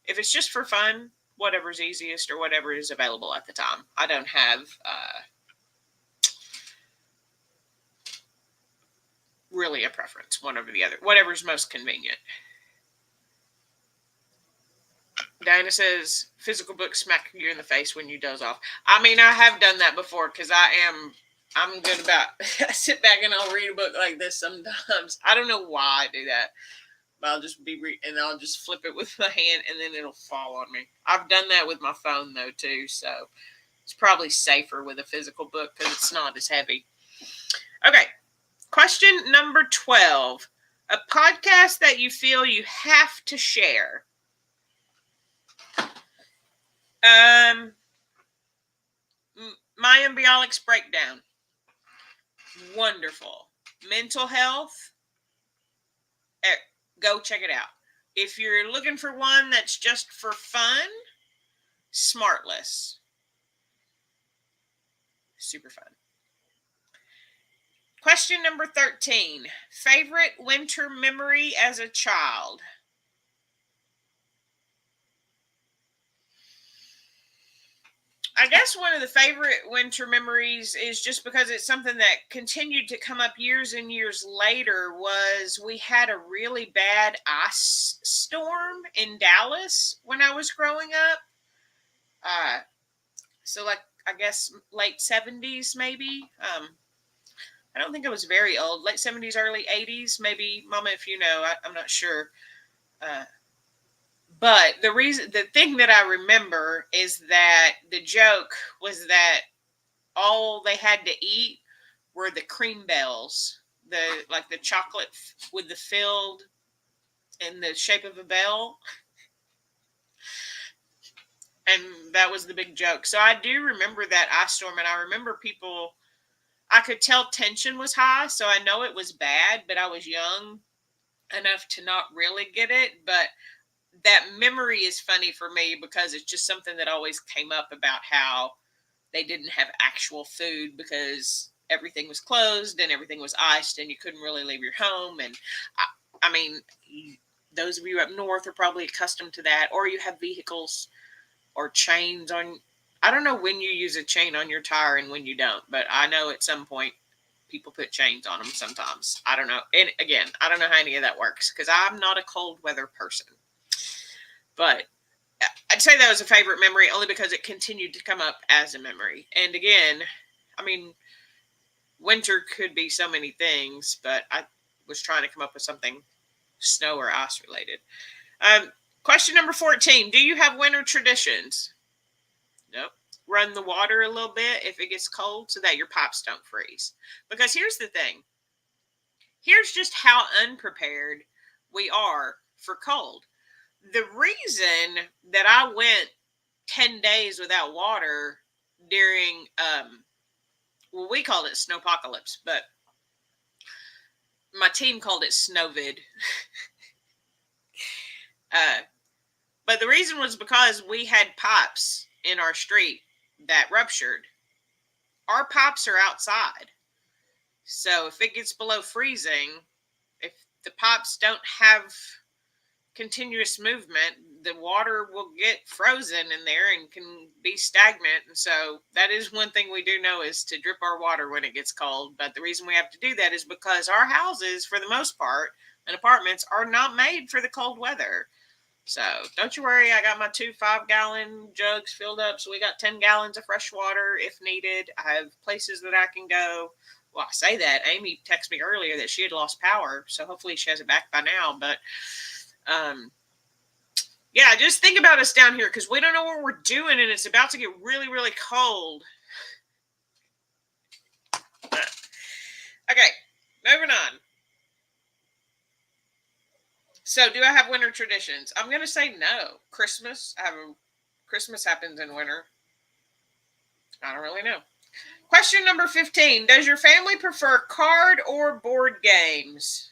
If it's just for fun, whatever's easiest or whatever is available at the time. I don't have really a preference, one over the other. Whatever's most convenient. Diana says, physical books smack you in the face when you doze off. I mean, I have done that before because I am I'm good about, I sit back and I'll read a book like this sometimes. I don't know why I do that. But I'll just and I'll just flip it with my hand and then it'll fall on me. I've done that with my phone though too, so it's probably safer with a physical book because it's not as heavy. Okay, question number 12. A podcast that you feel you have to share. My Embryonics Breakdown. Wonderful. Mental health. Go check it out. If you're looking for one that's just for fun, Smartless. Super fun. Question number 13. Favorite winter memory as a child? I guess one of the favorite winter memories is just because it's something that continued to come up years and years later was we had a really bad ice storm in Dallas when I was growing up. So like, I guess late 70s maybe. I don't think I was very old. Late 70s, early 80s, maybe. Mama, if you know, I'm not sure. But the thing that I remember is that the joke was that all they had to eat were the cream bells, the chocolate with the filled in the shape of a bell. And that was the big joke. So I do remember that ice storm, and I remember people, I could tell tension was high, so I know it was bad, but I was young enough to not really get it. But that memory is funny for me because it's just something that always came up about how they didn't have actual food because everything was closed and everything was iced and you couldn't really leave your home. And I mean, those of you up north are probably accustomed to that, or you have vehicles or chains on. I don't know when you use a chain on your tire and when you don't, but I know at some point people put chains on them sometimes. I don't know. And again, I don't know how any of that works because I'm not a cold weather person. But I'd say that was a favorite memory only because it continued to come up as a memory. And again, I mean, winter could be so many things, but I was trying to come up with something snow or ice related. Question number 14. Do you have winter traditions? Nope. Run the water a little bit if it gets cold so that your pipes don't freeze. Because here's the thing. Here's just how unprepared we are for cold. The reason that I went 10 days without water during, well, we called it snowpocalypse, but my team called it snowvid. But the reason was because we had pipes in our street that ruptured. Our pipes are outside. So if it gets below freezing, if the pipes don't have continuous movement, the water will get frozen in there and can be stagnant. And so that is one thing we do know is to drip our water when it gets cold. But the reason we have to do that is because our houses, for the most part, and apartments are not made for the cold weather. So don't you worry, I got my 2 5-gallon jugs filled up. So we got 10 gallons of fresh water if needed. I have places that I can go. Well, I say that. Amy texted me earlier that she had lost power. So hopefully she has it back by now. But yeah, just think about us down here because we don't know what we're doing and it's about to get really, really cold. Okay, moving on. So, do I have winter traditions? I'm going to say no. Christmas happens in winter. I don't really know. Question number 15. Does your family prefer card or board games?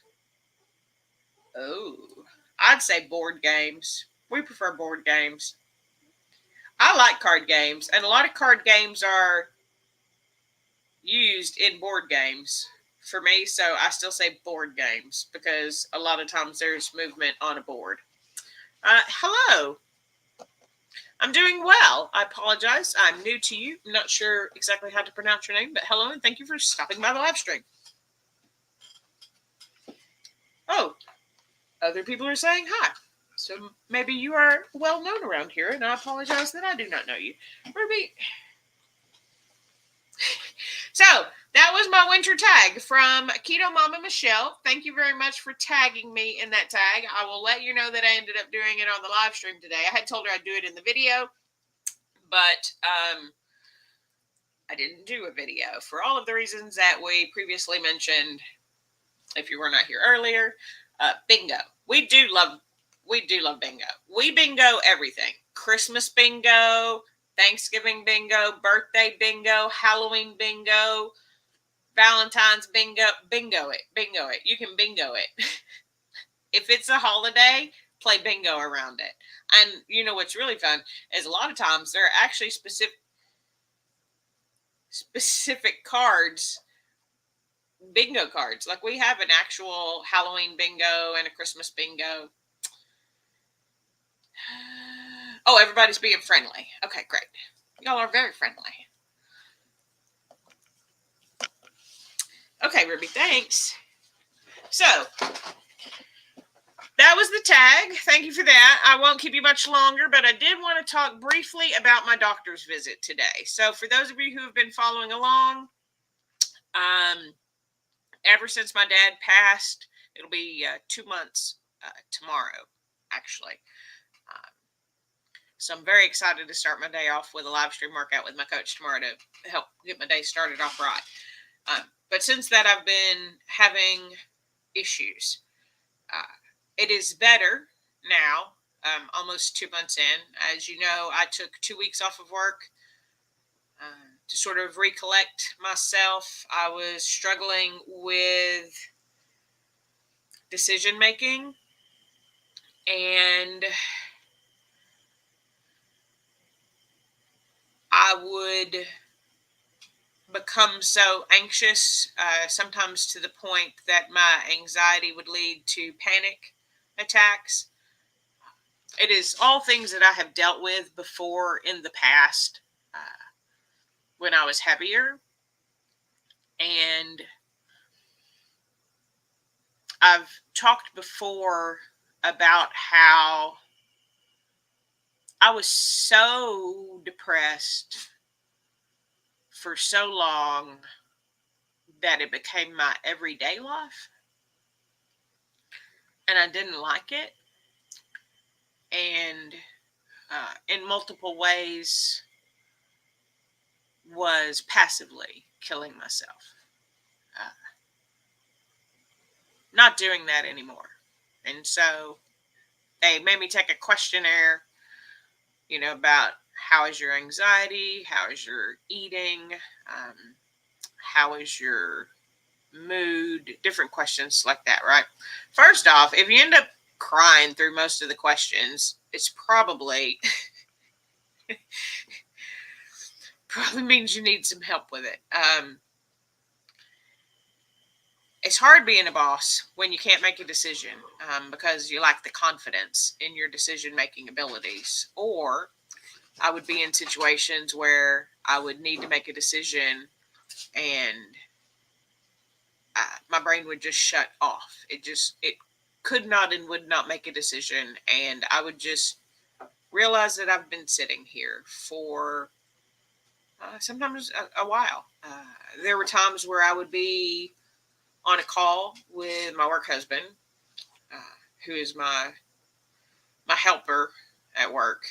Oh, I'd say board games. We prefer board games. I like card games, and a lot of card games are used in board games for me, so I still say board games because a lot of times there's movement on a board. Hello. I'm doing well. I apologize. I'm new to you. I'm not sure exactly how to pronounce your name, but hello and thank you for stopping by the live stream. Oh, other people are saying hi. So maybe you are well known around here, and I apologize that I do not know you. Ruby. So winter tag from Keto Mama Michelle. Thank you very much for tagging me in that tag. I will let you know that I ended up doing it on the live stream today. I had told her I'd do it in the video, but I didn't do a video for all of the reasons that we previously mentioned. If you were not here earlier, bingo. We do love bingo. We bingo everything. Christmas bingo, Thanksgiving bingo, birthday bingo, Halloween bingo, Valentine's bingo. Bingo it. You can bingo it. If it's a holiday, play bingo around it. And you know what's really fun is a lot of times there are actually specific cards, bingo cards. Like we have an actual Halloween bingo and a Christmas bingo. Oh, everybody's being friendly. Okay, great. Y'all are very friendly. Okay, Ruby, thanks. So, that was the tag. Thank you for that. I won't keep you much longer, but I did want to talk briefly about my doctor's visit today. So, for those of you who have been following along, ever since my dad passed, it'll be 2 months tomorrow, actually. So I'm very excited to start my day off with a live stream workout with my coach tomorrow to help get my day started off right. But since that, I've been having issues. It is better now, almost 2 months in. As you know, I took 2 weeks off of work to sort of recollect myself. I was struggling with decision making, and I would become so anxious, sometimes to the point that my anxiety would lead to panic attacks. It is all things that I have dealt with before in the past when I was heavier. And I've talked before about how I was so depressed for so long that it became my everyday life. And I didn't like it. And in multiple ways was passively killing myself. Not doing that anymore. And so they made me take a questionnaire, about how is your anxiety, how is your eating, how is your mood, different questions like that, right? First off, if you end up crying through most of the questions, it's probably means you need some help with it. It's hard being a boss when you can't make a decision because you lack the confidence in your decision-making abilities. Or I would be in situations where I would need to make a decision and my brain would just shut off. It could not and would not make a decision. And I would just realize that I've been sitting here for sometimes a while. There were times where I would be on a call with my work husband, who is my helper at work.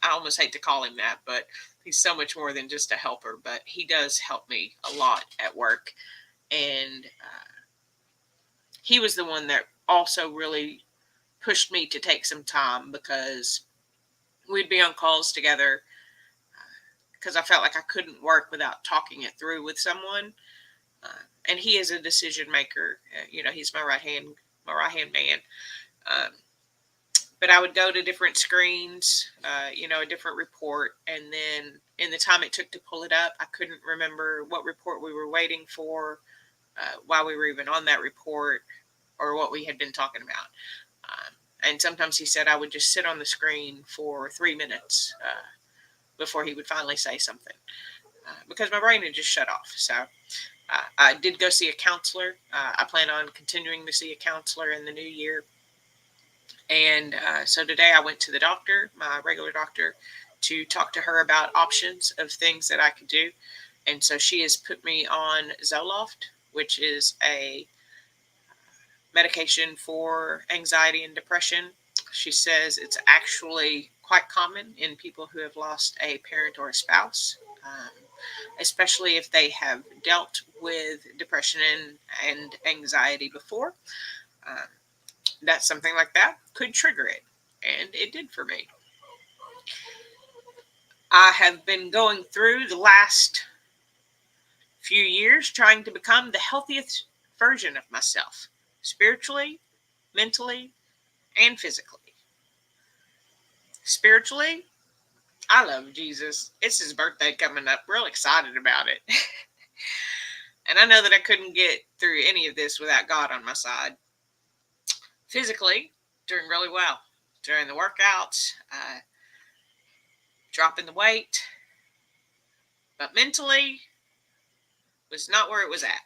I almost hate to call him that, but he's so much more than just a helper. But he does help me a lot at work. And he was the one that also really pushed me to take some time, because we'd be on calls together because I felt like I couldn't work without talking it through with someone. And he is a decision maker. He's my right hand man. But I would go to different screens, a different report. And then in the time it took to pull it up, I couldn't remember what report we were waiting for, while we were even on that report, or what we had been talking about. And sometimes he said I would just sit on the screen for 3 minutes before he would finally say something, because my brain had just shut off. So I did go see a counselor. I plan on continuing to see a counselor in the new year. And so today I went to the doctor, my regular doctor, to talk to her about options of things that I could do. And so she has put me on Zoloft, which is a medication for anxiety and depression. She says it's actually quite common in people who have lost a parent or a spouse, especially if they have dealt with depression and anxiety before. Um, that something like that could trigger it, and it did for me. I have been going through the last few years trying to become the healthiest version of myself, spiritually, mentally, and physically. Spiritually, I love Jesus. It's his birthday coming up. Real excited about it. And I know that I couldn't get through any of this without God on my side. Physically, doing really well. During the workouts, dropping the weight. But mentally, was not where it was at.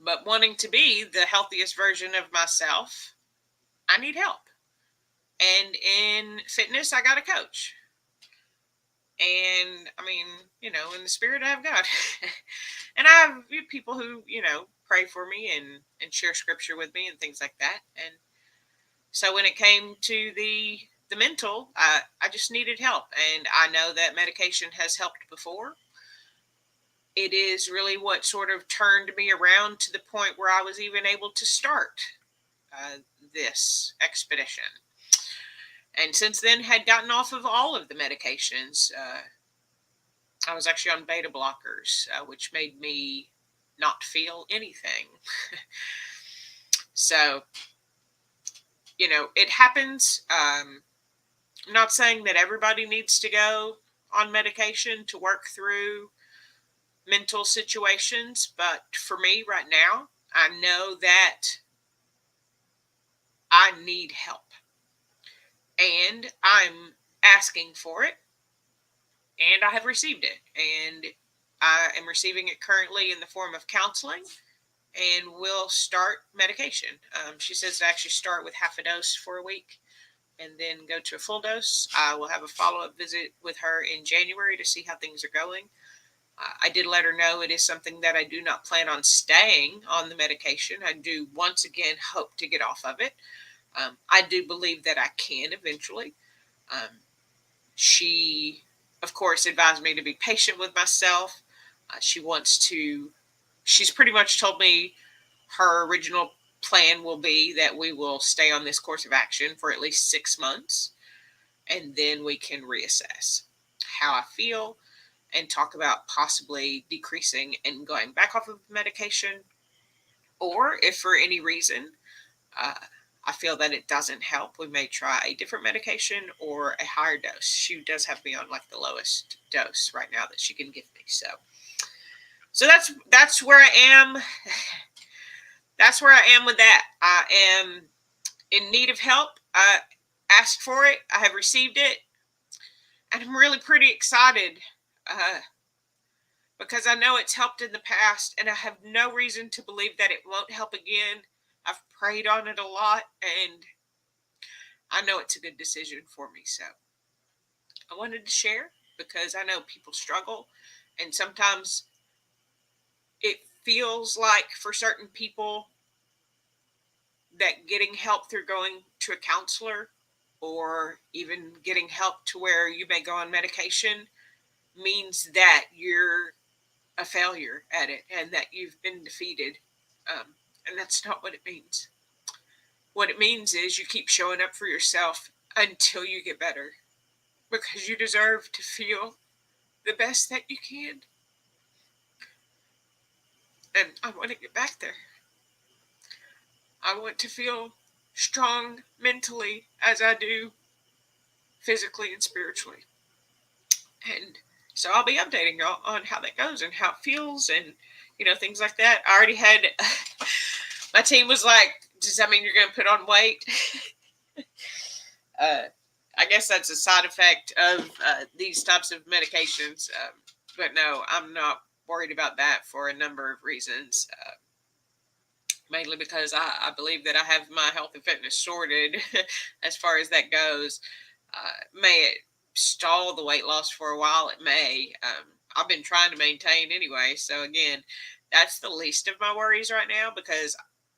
But wanting to be the healthiest version of myself, I need help. And in fitness, I got a coach. And I mean, in the spirit, I have God. And I have people who, pray for me and share scripture with me and things like that. And so when it came to the mental, I just needed help. And I know that medication has helped before. It is really what sort of turned me around to the point where I was even able to start this expedition. And since then had gotten off of all of the medications. I was actually on beta blockers, which made me not feel anything. So, it happens. I'm not saying that everybody needs to go on medication to work through mental situations, but for me right now, I know that I need help. And I'm asking for it, and I have received it. And I am receiving it currently in the form of counseling, and will start medication. She says to actually start with half a dose for a week and then go to a full dose. I will have a follow-up visit with her in January to see how things are going. I did let her know it is something that I do not plan on staying on the medication. I do once again hope to get off of it. I do believe that I can eventually. She, of course, advised me to be patient with myself. She's pretty much told me her original plan will be that we will stay on this course of action for at least 6 months, and then we can reassess how I feel and talk about possibly decreasing and going back off of medication. Or if for any reason I feel that it doesn't help, we may try a different medication or a higher dose. She does have me on like the lowest dose right now that she can give me. So that's where I am. That's where I am with that. I am in need of help. I asked for it. I have received it. And I'm really pretty excited because I know it's helped in the past, and I have no reason to believe that it won't help again. I've prayed on it a lot, and I know it's a good decision for me. So I wanted to share because I know people struggle, and sometimes it feels like for certain people that getting help through going to a counselor or even getting help to where you may go on medication means that you're a failure at it and that you've been defeated. And that's not what it means. What it means is you keep showing up for yourself until you get better, because you deserve to feel the best that you can. And I want to get back there. I want to feel strong mentally as I do physically and spiritually. And so I'll be updating y'all on how that goes and how it feels and, things like that. I already had, my team was like, does that mean you're going to put on weight? I guess that's a side effect of these types of medications. But no, I'm not worried about that for a number of reasons. Mainly because I believe that I have my health and fitness sorted as far as that goes. May it stall the weight loss for a while? It may. I've been trying to maintain anyway. So again, that's the least of my worries right now, because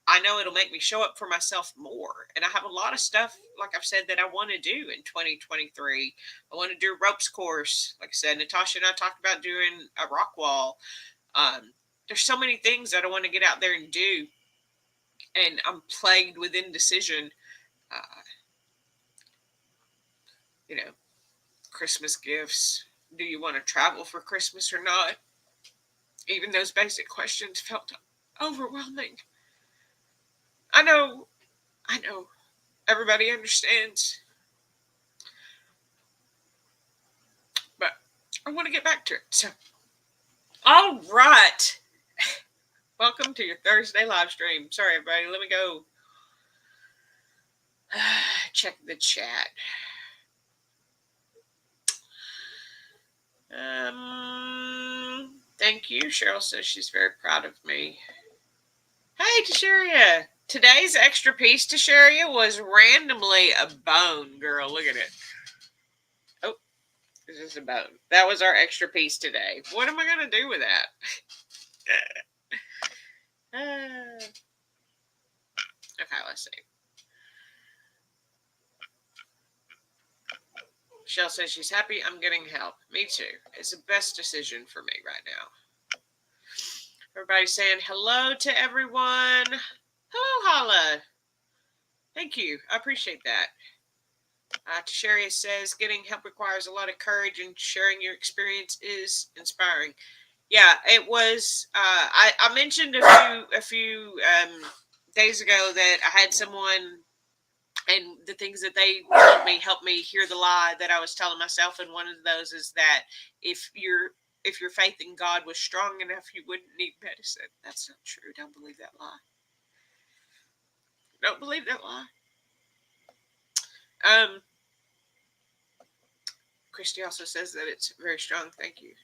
I know it'll make me show up for myself more. And I have a lot of stuff, like I've said, that I want to do in 2023. I want to do a ropes course. Like I said, Natasha and I talked about doing a rock wall. There's so many things that I want to get out there and do. And I'm plagued with indecision. Uh, you know, Christmas gifts. Do you want to travel for Christmas or not? Even those basic questions felt overwhelming. I know, everybody understands, but I want to get back to it. So, all right. Welcome to your Thursday live stream. Sorry, everybody. Let me go check the chat. Thank you. Cheryl says she's very proud of me. Hey, Tasharia. Today's extra piece, Tasharia, was randomly a bone, girl. Look at it. Oh, it's just a bone. That was our extra piece today. What am I going to do with that? Okay, let's see. Michelle says she's happy I'm getting help. Me too. It's the best decision for me right now. Everybody's saying hello to everyone. Hello, Hala. Thank you. I appreciate that. Tasharia says getting help requires a lot of courage, and sharing your experience is inspiring. Yeah, it was. I mentioned a few days ago that I had someone, and the things that they told me helped me hear the lie that I was telling myself. And one of those is that if your faith in God was strong enough, you wouldn't need medicine. That's not true. Don't believe that lie. Don't believe that lie. Christy also says that it's very strong. Thank you.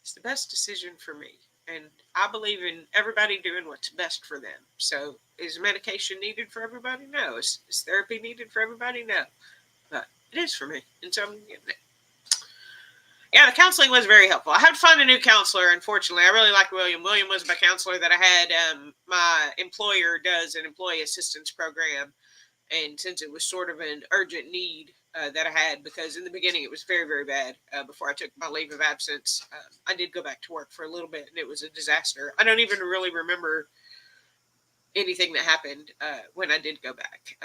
It's the best decision for me. And I believe in everybody doing what's best for them. So is medication needed for everybody? No. Is therapy needed for everybody? No. But it is for me. And so I'm getting it. Yeah, the counseling was very helpful. I had to find a new counselor, unfortunately. I really liked William. William was my counselor that I had. My employer does an employee assistance program. And since it was sort of an urgent need that I had, because in the beginning it was very, very bad before I took my leave of absence, I did go back to work for a little bit, and it was a disaster. I don't even really remember anything that happened when I did go back.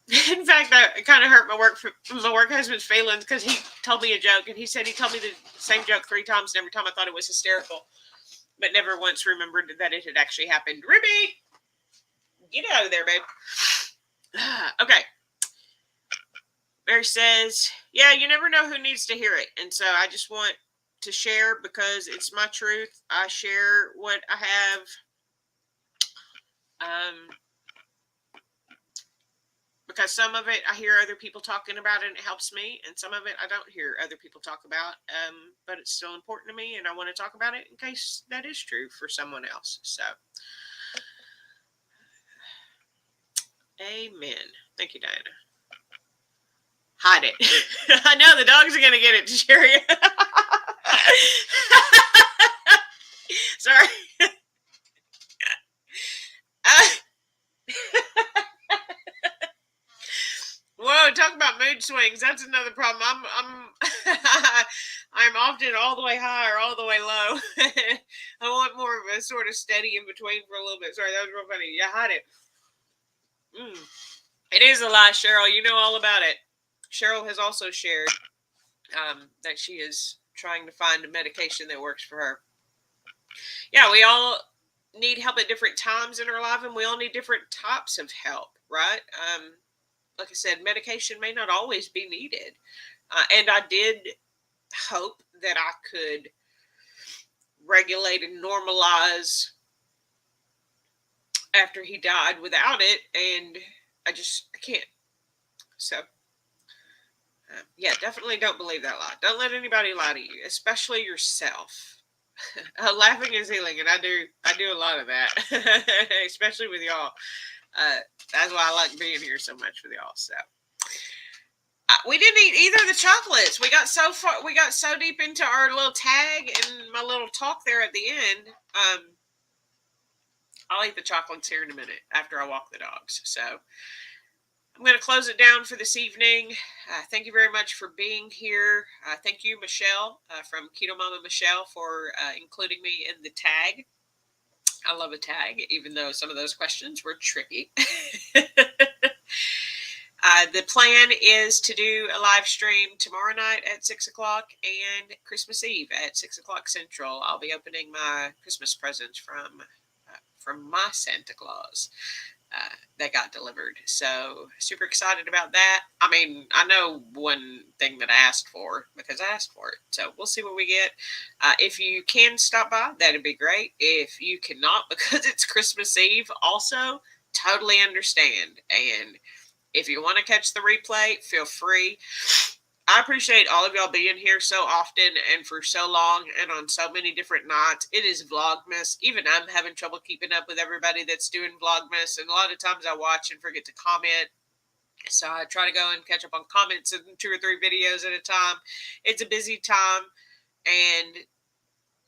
In fact, it kind of hurt my work husband's feelings, because he told me a joke, and he said he told me the same joke 3 times, and every time I thought it was hysterical, but never once remembered that it had actually happened. Ruby, get out of there, babe. Okay. Mary says, yeah, you never know who needs to hear it. And so I just want to share because it's my truth. I share what I have. Because some of it I hear other people talking about it and it helps me. And some of it I don't hear other people talk about. But it's still important to me, and I want to talk about it in case that is true for someone else. So, amen. Thank you, Diana. Hide it. I know the dogs are going to get it, Sherry. Sorry. Whoa, talk about mood swings. That's another problem. I'm often all the way high or all the way low. I want more of a sort of steady in between for a little bit. Sorry, that was real funny. Yeah, hide it. It is a lie, Cheryl. You know all about it. Cheryl has also shared that she is trying to find a medication that works for her. Yeah, we all need help at different times in our life, and we all need different types of help, right? Like I said, medication may not always be needed. And I did hope that I could regulate and normalize after he died without it, and I can't. So, yeah, definitely don't believe that lie. Don't let anybody lie to you, especially yourself. Laughing is healing, and I do a lot of that, especially with y'all. That's why I like being here so much with y'all. So, We didn't eat either of the chocolates. We got so far. We got so deep into our little tag and my little talk there at the end. I'll eat the chocolates here in a minute after I walk the dogs. So I'm going to close it down for this evening. Thank you very much for being here. Thank you, Michelle, from Keto Mama Michelle, for including me in the tag. I love a tag, even though some of those questions were tricky. The plan is to do a live stream tomorrow night at 6 o'clock and Christmas Eve at 6 o'clock Central. I'll be opening my Christmas presents from my Santa Claus that got delivered. So super excited about that. I mean, I know one thing that I asked for because I asked for it. So we'll see what we get. If you can stop by, that'd be great. If you cannot because it's Christmas Eve, also totally understand. And if you want to catch the replay, feel free. I appreciate all of y'all being here so often and for so long and on so many different nights. It is VLogMas. Even I'm having trouble keeping up with everybody that's doing VLogMas. And a lot of times I watch and forget to comment. So I try to go and catch up on comments in 2 or 3 videos at a time. It's a busy time. And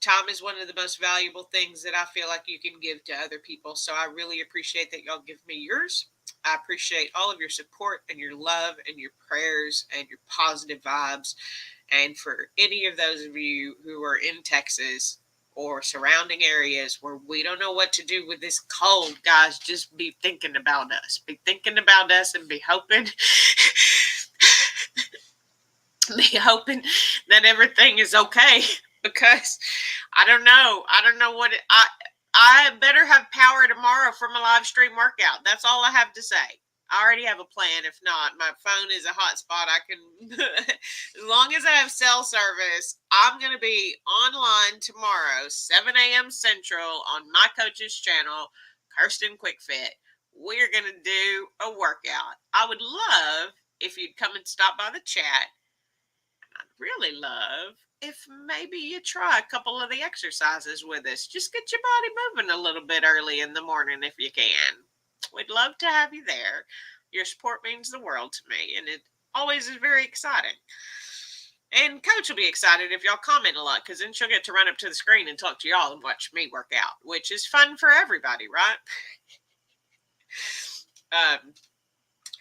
time is one of the most valuable things that I feel like you can give to other people. So I really appreciate that y'all give me yours. I appreciate all of your support and your love and your prayers and your positive vibes. And for any of those of you who are in Texas or surrounding areas where we don't know what to do with this cold, guys, just be thinking about us. Be thinking about us and be hoping that everything is okay. Because I don't know what I better have power tomorrow for my live stream workout. That's all I have to say. I already have a plan. If not, my phone is a hotspot. I can, as long as I have cell service, I'm going to be online tomorrow, 7 a.m. Central on my coach's channel, Kirsten QuickFit. We're going to do a workout. I would love if you'd come and stop by the chat. I'd really love if maybe you try a couple of the exercises with us. Just get your body moving a little bit early in the morning if you can. We'd love to have you there. Your support means the world to me, and it always is very exciting. And Coach will be excited if y'all comment a lot, because then she'll get to run up to the screen and talk to y'all and watch me work out, which is fun for everybody, right?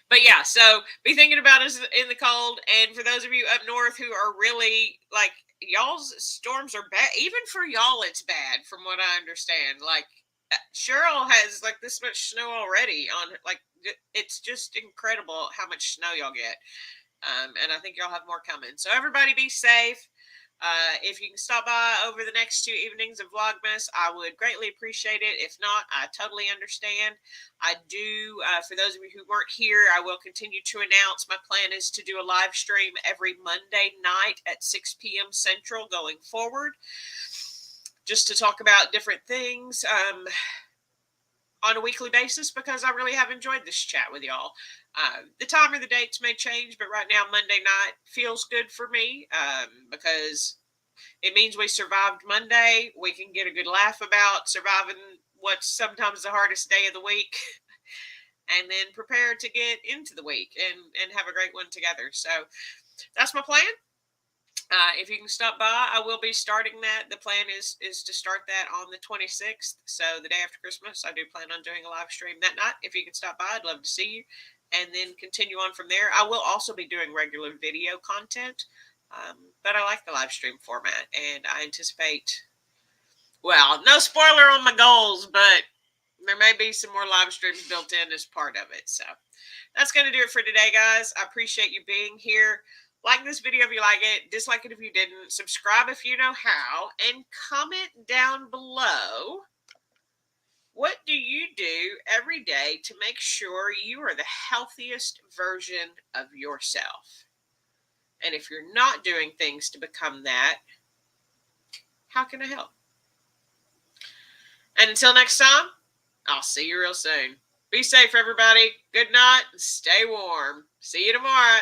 But yeah, so be thinking about us in the cold. And for those of you up north who are really like, y'all's storms are bad. Even for y'all, it's bad from what I understand. Like Cheryl has like this much snow already on, like, it's just incredible how much snow y'all get. And I think y'all have more coming. So everybody be safe. If you can stop by over the next 2 evenings of VLogMas, I would greatly appreciate it. If not, I totally understand. I do, for those of you who weren't here, I will continue to announce my plan is to do a live stream every Monday night at 6 p.m. Central going forward, just to talk about different things on a weekly basis, because I really have enjoyed this chat with y'all. The time or the dates may change, but right now Monday night feels good for me because it means we survived Monday. We can get a good laugh about surviving what's sometimes the hardest day of the week and then prepare to get into the week and have a great one together. So that's my plan. If you can stop by, I will be starting that. The plan is to start that on the 26th. So the day after Christmas, I do plan on doing a live stream that night. If you can stop by, I'd love to see you. And then continue on from there. I will also be doing regular video content. But I like the live stream format. And I anticipate, well, no spoiler on my goals, but there may be some more live streams built in as part of it. So that's going to do it for today, guys. I appreciate you being here. Like this video if you like it, dislike it if you didn't, subscribe if you know how, and comment down below, what do you do every day to make sure you are the healthiest version of yourself? And if you're not doing things to become that, how can I help? And until next time, I'll see you real soon. Be safe, everybody. Good night and stay warm. See you tomorrow.